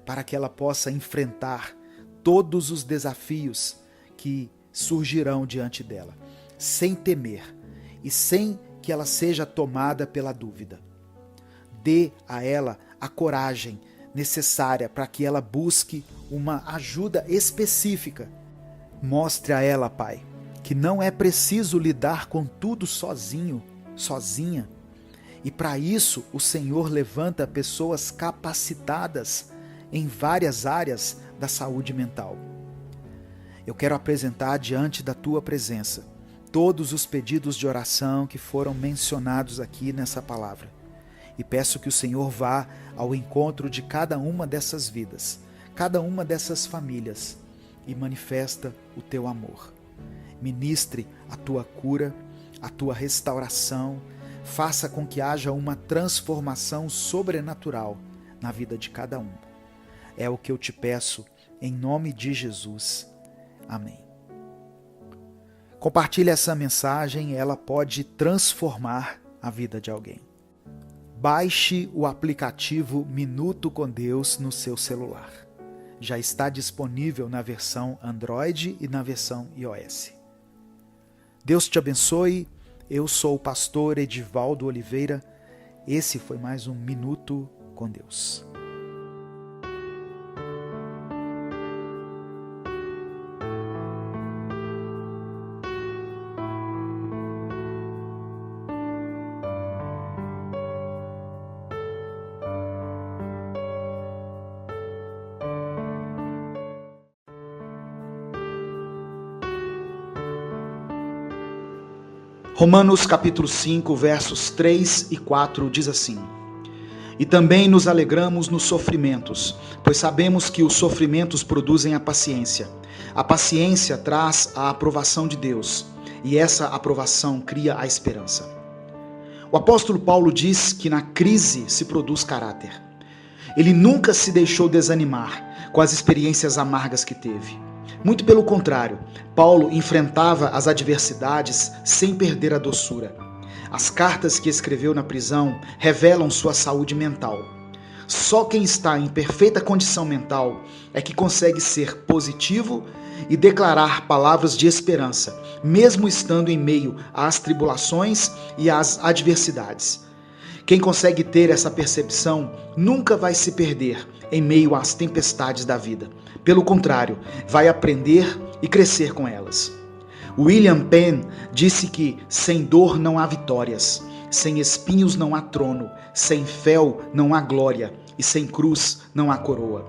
Speaker 1: para que ela possa enfrentar todos os desafios que surgirão diante dela, sem temer e sem que ela seja tomada pela dúvida. Dê a ela a coragem necessária para que ela busque uma ajuda específica. Mostre a ela, Pai, que não é preciso lidar com tudo sozinho, sozinha. E para isso o Senhor levanta pessoas capacitadas em várias áreas da saúde mental. Eu quero apresentar diante da tua presença todos os pedidos de oração que foram mencionados aqui nessa palavra. E peço que o Senhor vá ao encontro de cada uma dessas vidas, cada uma dessas famílias e manifesta o teu amor. Ministre a tua cura, a tua restauração, faça com que haja uma transformação sobrenatural na vida de cada um. É o que eu te peço em nome de Jesus. Amém. Compartilhe essa mensagem, ela pode transformar a vida de alguém. Baixe o aplicativo Minuto com Deus no seu celular. Já está disponível na versão Android e na versão iOS. Deus te abençoe. Eu sou o pastor Edivaldo Oliveira. Esse foi mais um Minuto com Deus. Romanos capítulo 5, versos 3 e 4 diz assim: E também nos alegramos nos sofrimentos, pois sabemos que os sofrimentos produzem a paciência. A paciência traz a aprovação de Deus, e essa aprovação cria a esperança. O apóstolo Paulo diz que na crise se produz caráter. Ele nunca se deixou desanimar com as experiências amargas que teve. Muito pelo contrário, Paulo enfrentava as adversidades sem perder a doçura. As cartas que escreveu na prisão revelam sua saúde mental. Só quem está em perfeita condição mental é que consegue ser positivo e declarar palavras de esperança, mesmo estando em meio às tribulações e às adversidades. Quem consegue ter essa percepção nunca vai se perder em meio às tempestades da vida. Pelo contrário, vai aprender e crescer com elas. William Penn disse que sem dor não há vitórias, sem espinhos não há trono, sem fel não há glória e sem cruz não há coroa.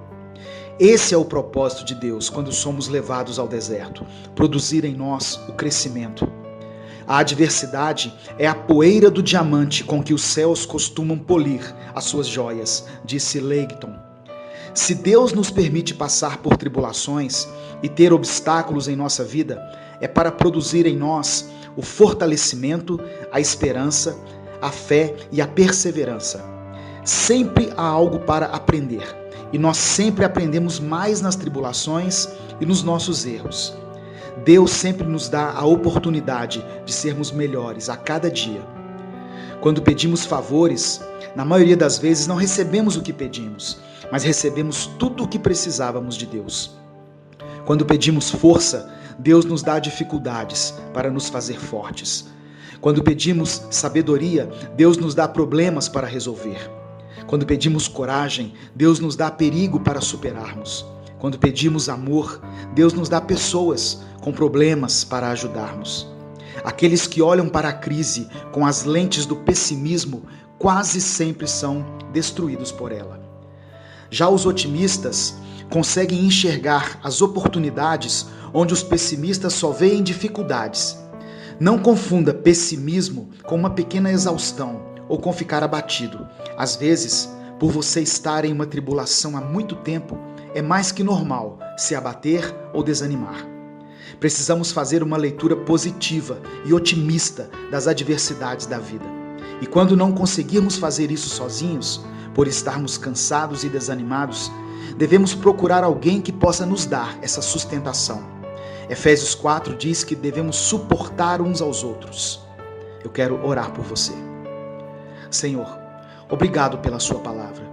Speaker 1: Esse é o propósito de Deus quando somos levados ao deserto, produzir em nós o crescimento. A adversidade é a poeira do diamante com que os céus costumam polir as suas joias, disse Leighton. Se Deus nos permite passar por tribulações e ter obstáculos em nossa vida, é para produzir em nós o fortalecimento, a esperança, a fé e a perseverança. Sempre há algo para aprender, e nós sempre aprendemos mais nas tribulações e nos nossos erros. Deus sempre nos dá a oportunidade de sermos melhores a cada dia. Quando pedimos favores, na maioria das vezes não recebemos o que pedimos, mas recebemos tudo o que precisávamos de Deus. Quando pedimos força, Deus nos dá dificuldades para nos fazer fortes. Quando pedimos sabedoria, Deus nos dá problemas para resolver. Quando pedimos coragem, Deus nos dá perigo para superarmos. Quando pedimos amor, Deus nos dá pessoas com problemas para ajudarmos. Aqueles que olham para a crise com as lentes do pessimismo quase sempre são destruídos por ela. Já os otimistas conseguem enxergar as oportunidades onde os pessimistas só veem dificuldades. Não confunda pessimismo com uma pequena exaustão ou com ficar abatido. Às vezes, por você estar em uma tribulação há muito tempo, é mais que normal se abater ou desanimar. Precisamos fazer uma leitura positiva e otimista das adversidades da vida. E quando não conseguirmos fazer isso sozinhos, por estarmos cansados e desanimados, devemos procurar alguém que possa nos dar essa sustentação. Efésios 4 diz que devemos suportar uns aos outros. Eu quero orar por você. Senhor, obrigado pela sua palavra.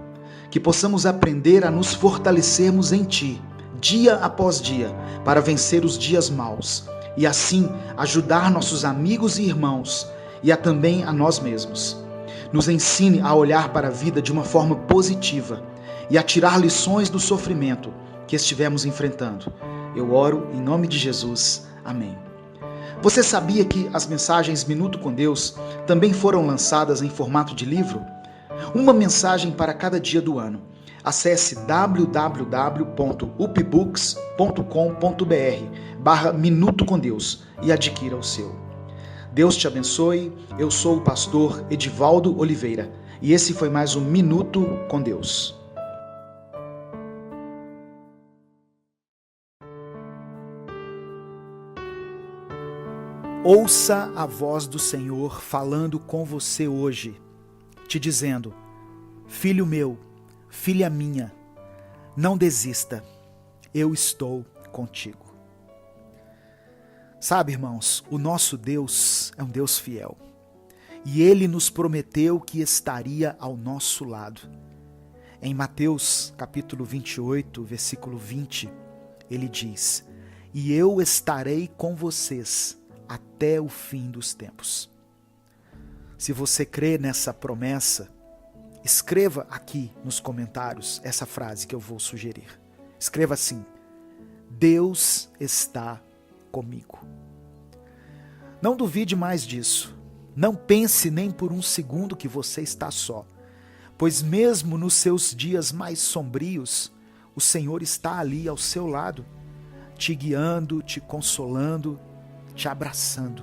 Speaker 1: Que possamos aprender a nos fortalecermos em Ti, dia após dia, para vencer os dias maus e assim ajudar nossos amigos e irmãos e também a nós mesmos. Nos ensine a olhar para a vida de uma forma positiva e a tirar lições do sofrimento que estivemos enfrentando. Eu oro em nome de Jesus. Amém. Você sabia que as mensagens Minuto com Deus também foram lançadas em formato de livro? Uma mensagem para cada dia do ano. Acesse www.upbooks.com.br/Minuto com Deus e adquira o seu. Deus te abençoe. Eu sou o pastor Edivaldo Oliveira e esse foi mais um Minuto com Deus. Ouça a voz do Senhor falando com você hoje, te dizendo: filho meu, filha minha, não desista, eu estou contigo. Sabe, irmãos, o nosso Deus é um Deus fiel e Ele nos prometeu que estaria ao nosso lado. Em Mateus capítulo 28, versículo 20, Ele diz: e eu estarei com vocês até o fim dos tempos. Se você crê nessa promessa, escreva aqui nos comentários essa frase que eu vou sugerir. Escreva assim: Deus está comigo. Não duvide mais disso. Não pense nem por um segundo que você está só, pois mesmo nos seus dias mais sombrios, o Senhor está ali ao seu lado, te guiando, te consolando, te abraçando.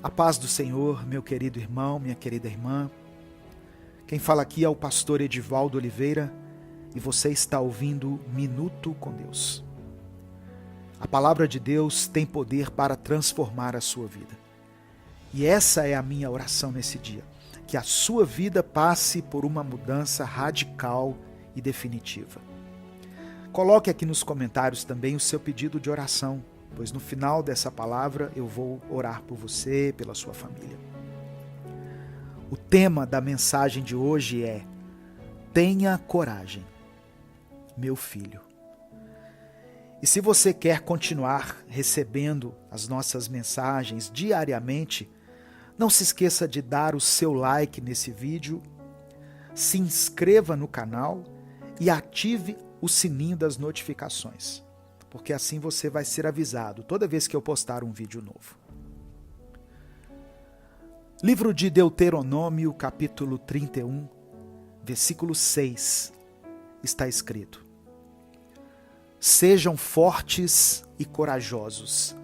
Speaker 1: A paz do Senhor, meu querido irmão, minha querida irmã. Quem fala aqui é o pastor Edivaldo Oliveira e você está ouvindo Minuto com Deus. A palavra de Deus tem poder para transformar a sua vida. E essa é a minha oração nesse dia, que a sua vida passe por uma mudança radical e definitiva. Coloque aqui nos comentários também o seu pedido de oração, pois no final dessa palavra eu vou orar por você, pela sua família. O tema da mensagem de hoje é: tenha coragem, meu filho. E se você quer continuar recebendo as nossas mensagens diariamente, não se esqueça de dar o seu like nesse vídeo, se inscreva no canal e ative o sininho das notificações, porque assim você vai ser avisado toda vez que eu postar um vídeo novo. Livro de Deuteronômio, capítulo 31, versículo 6, está escrito: sejam fortes e corajosos,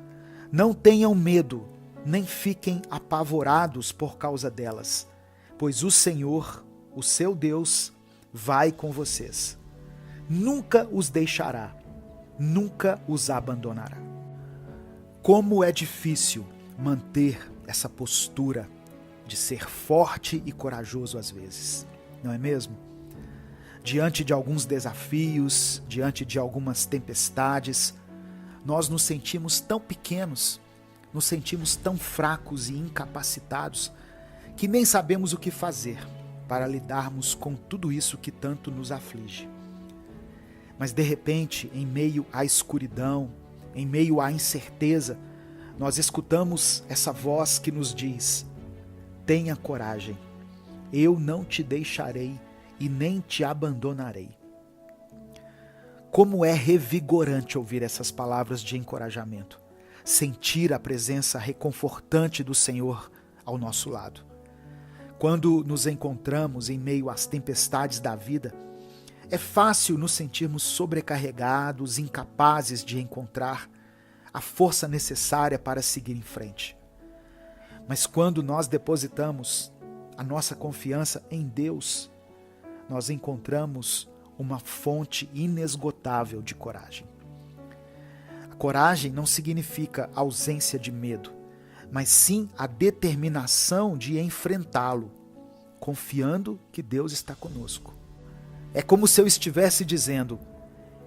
Speaker 1: não tenham medo, nem fiquem apavorados por causa delas, pois o Senhor, o seu Deus, vai com vocês. Nunca os deixará, nunca os abandonará. Como é difícil manter essa postura de ser forte e corajoso às vezes, não é mesmo? diante de alguns desafios, diante de algumas tempestades, nós nos sentimos tão pequenos, nos sentimos tão fracos e incapacitados, que nem sabemos o que fazer para lidarmos com tudo isso que tanto nos aflige. Mas de repente, em meio à escuridão, em meio à incerteza, nós escutamos essa voz que nos diz: tenha coragem, eu não te deixarei e nem te abandonarei. Como é revigorante ouvir essas palavras de encorajamento, sentir a presença reconfortante do Senhor ao nosso lado. Quando nos encontramos em meio às tempestades da vida, é fácil nos sentirmos sobrecarregados, incapazes de encontrar a força necessária para seguir em frente. Mas quando nós depositamos a nossa confiança em Deus, nós encontramos uma fonte inesgotável de coragem. A coragem não significa ausência de medo, mas sim a determinação de enfrentá-lo, confiando que Deus está conosco. É como se eu estivesse dizendo: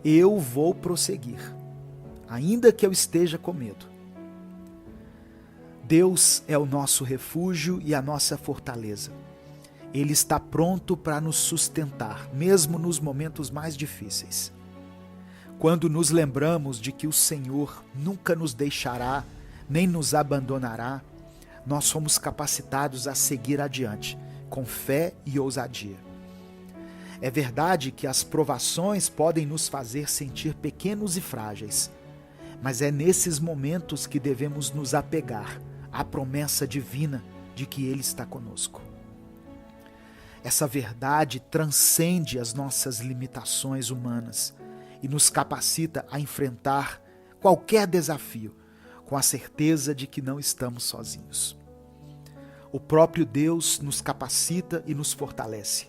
Speaker 1: eu vou prosseguir, ainda que eu esteja com medo. Deus é o nosso refúgio e a nossa fortaleza. Ele está pronto para nos sustentar, mesmo nos momentos mais difíceis. Quando nos lembramos de que o Senhor nunca nos deixará, nem nos abandonará, nós somos capacitados a seguir adiante, com fé e ousadia. É verdade que as provações podem nos fazer sentir pequenos e frágeis, mas é nesses momentos que devemos nos apegar à promessa divina de que Ele está conosco. Essa verdade transcende as nossas limitações humanas e nos capacita a enfrentar qualquer desafio com a certeza de que não estamos sozinhos. O próprio Deus nos capacita e nos fortalece,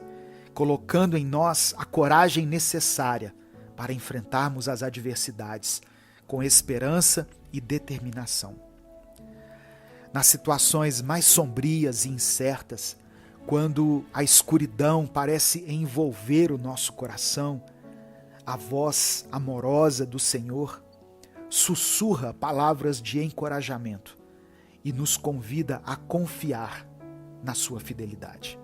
Speaker 1: colocando em nós a coragem necessária para enfrentarmos as adversidades com esperança e determinação. Nas situações mais sombrias e incertas, quando a escuridão parece envolver o nosso coração, a voz amorosa do Senhor sussurra palavras de encorajamento e nos convida a confiar na sua fidelidade.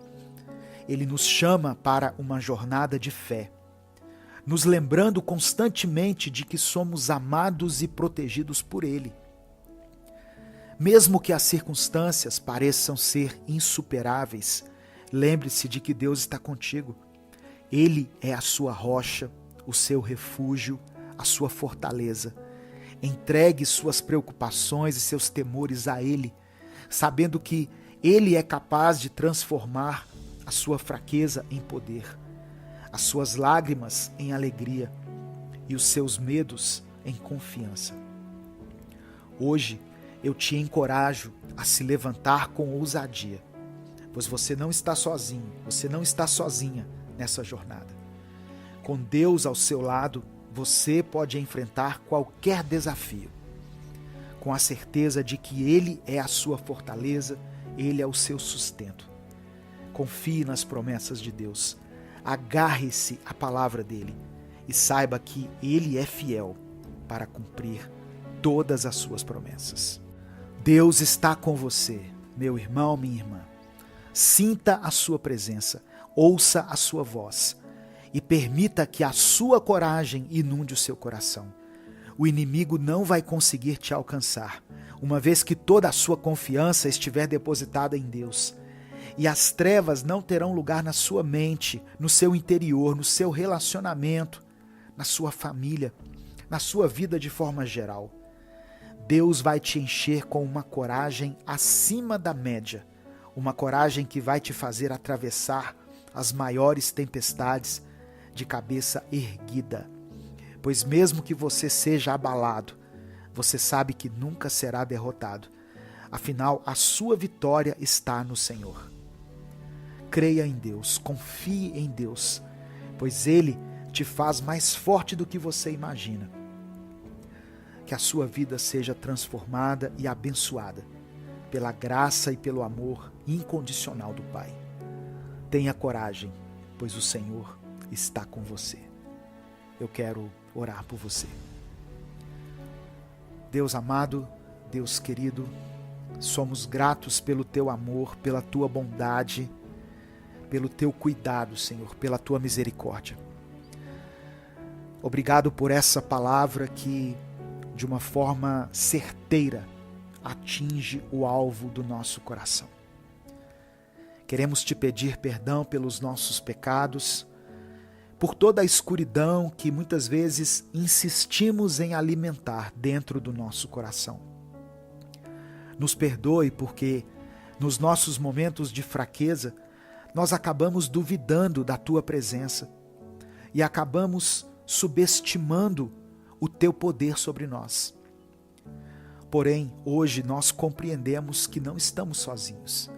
Speaker 1: Ele nos chama para uma jornada de fé, nos lembrando constantemente de que somos amados e protegidos por Ele. Mesmo que as circunstâncias pareçam ser insuperáveis, lembre-se de que Deus está contigo. Ele é a sua rocha, o seu refúgio, a sua fortaleza. Entregue suas preocupações e seus temores a Ele, sabendo que Ele é capaz de transformar a sua fraqueza em poder, as suas lágrimas em alegria e os seus medos em confiança. Hoje eu te encorajo a se levantar com ousadia, pois você não está sozinho, você não está sozinha nessa jornada. Com Deus ao seu lado, você pode enfrentar qualquer desafio, com a certeza de que Ele é a sua fortaleza, Ele é o seu sustento. Confie nas promessas de Deus, agarre-se à palavra dEle e saiba que Ele é fiel para cumprir todas as suas promessas. Deus está com você, meu irmão, minha irmã. Sinta a sua presença, ouça a sua voz e permita que a sua coragem inunde o seu coração. O inimigo não vai conseguir te alcançar, uma vez que toda a sua confiança estiver depositada em Deus. E as trevas não terão lugar na sua mente, no seu interior, no seu relacionamento, na sua família, na sua vida de forma geral. Deus vai te encher com uma coragem acima da média, uma coragem que vai te fazer atravessar as maiores tempestades de cabeça erguida. Pois mesmo que você seja abalado, você sabe que nunca será derrotado. Afinal, a sua vitória está no Senhor. Creia em Deus, confie em Deus, pois Ele te faz mais forte do que você imagina. Que a sua vida seja transformada e abençoada pela graça e pelo amor incondicional do Pai. Tenha coragem, pois o Senhor está com você. Eu quero orar por você. Deus amado, Deus querido, somos gratos pelo teu amor, pela tua bondade, pelo teu cuidado, Senhor, pela tua misericórdia. Obrigado por essa palavra que, de uma forma certeira, atinge o alvo do nosso coração. Queremos te pedir perdão pelos nossos pecados, por toda a escuridão que muitas vezes insistimos em alimentar dentro do nosso coração. Nos perdoe porque, nos nossos momentos de fraqueza, nós acabamos duvidando da tua presença e acabamos subestimando o teu poder sobre nós. Porém, hoje nós compreendemos que não estamos sozinhos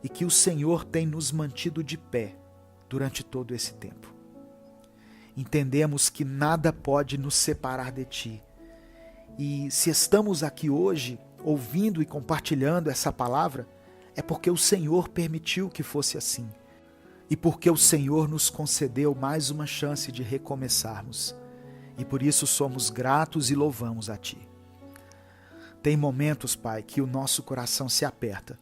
Speaker 1: e que o Senhor tem nos mantido de pé durante todo esse tempo. Entendemos que nada pode nos separar de ti. E se estamos aqui hoje, ouvindo e compartilhando essa palavra, é porque o Senhor permitiu que fosse assim. E porque o Senhor nos concedeu mais uma chance de recomeçarmos. E por isso somos gratos e louvamos a ti. Tem momentos, Pai, que o nosso coração se aperta.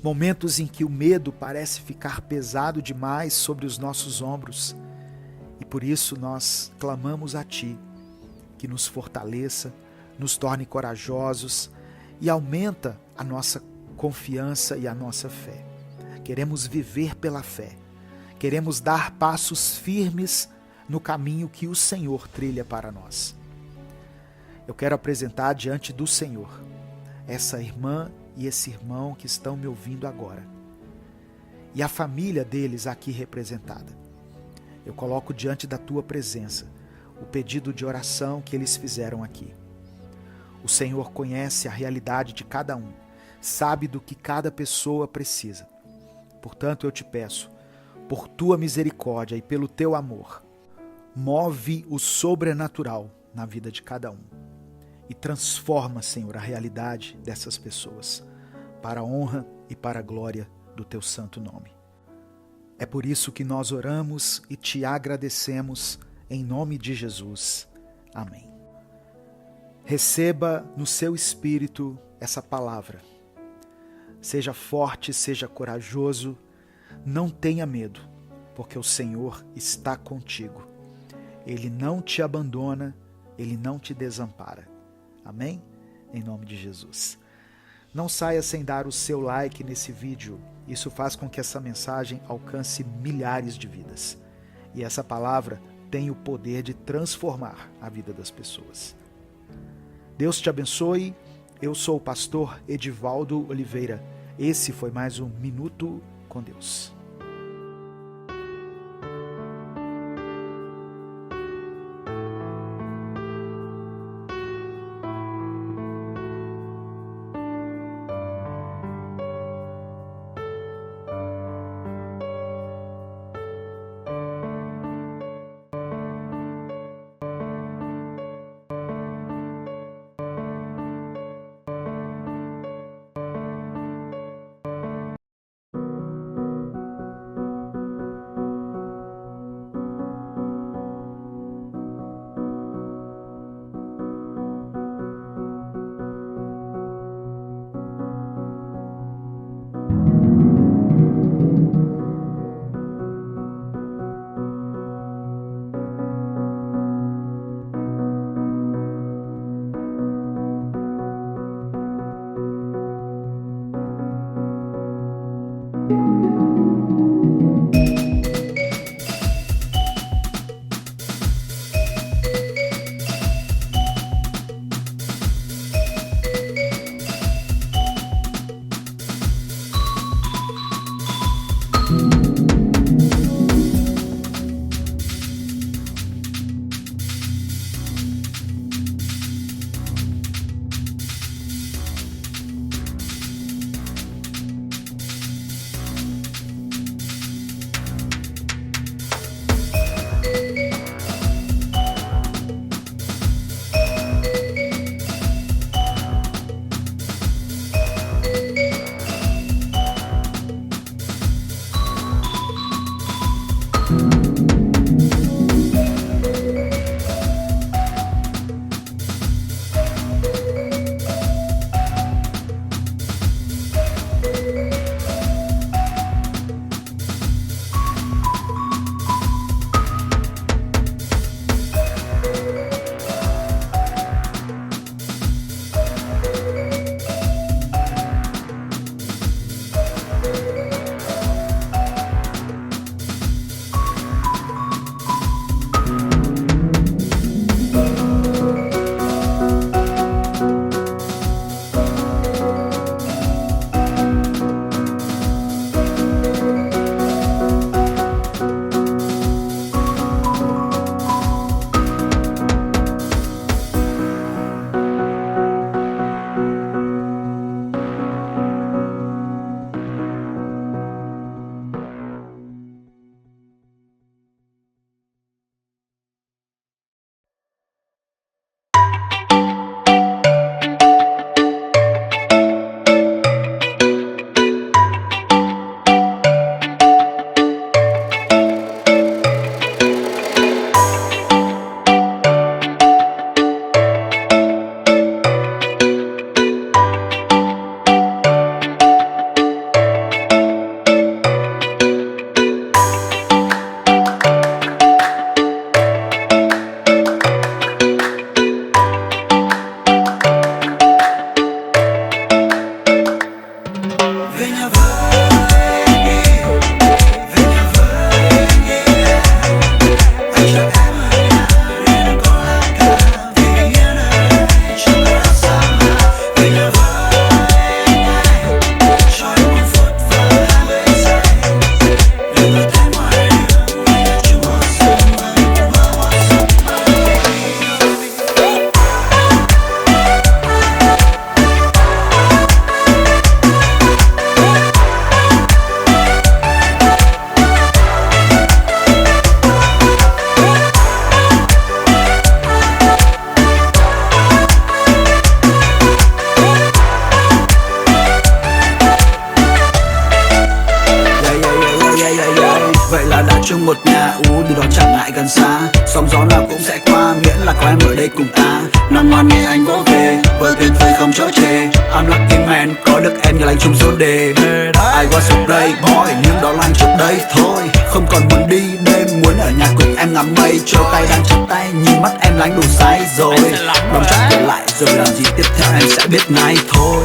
Speaker 1: Momentos em que o medo parece ficar pesado demais sobre os nossos ombros. E por isso nós clamamos a Ti, que nos fortaleça, nos torne corajosos e aumenta a nossa confiança e a nossa fé. Queremos viver pela fé, queremos dar passos firmes no caminho que o Senhor trilha para nós. Eu quero apresentar diante do Senhor essa irmã e esse irmão que estão me ouvindo agora e a família deles aqui representada. Eu coloco diante da tua presença o pedido de oração que eles fizeram aqui. O Senhor conhece a realidade de cada um, sabe do que cada pessoa precisa. Portanto, eu te peço, por tua misericórdia e pelo teu amor, move o sobrenatural na vida de cada um e transforma, Senhor, a realidade dessas pessoas para a honra e para a glória do teu santo nome. É por isso que nós oramos e te agradecemos em nome de Jesus. Amém. Receba no seu espírito essa palavra. Seja forte, seja corajoso, não tenha medo, porque o Senhor está contigo. Ele não te abandona, Ele não te desampara. Amém? Em nome de Jesus. Não saia sem dar o seu like nesse vídeo. Isso faz com que essa mensagem alcance milhares de vidas. E essa palavra tem o poder de transformar a vida das pessoas. Deus te abençoe. Eu sou o pastor Edivaldo Oliveira. Esse foi mais um Minuto com Deus.
Speaker 2: vậy là đã chung một nhà. Từ đó chẳng ngại gần xa, sóng gió nào cũng sẽ qua, miễn là có em ở đây cùng ta. Nằm ngoan nghe anh vỗ về, với tuyệt vời không chỗ chê. I'm lucky man, có được em như lành chung số đề. I was a playboy, nhưng đó là anh trước đây thôi. Không còn muốn đi đêm, muốn ở nhà cùng em ngắm mây trôi. Tay đang chặt tay, nhìn mắt em lánh đủ say rồi. Đóng chắc trở lại rồi làm gì tiếp theo em sẽ biết ngay thôi.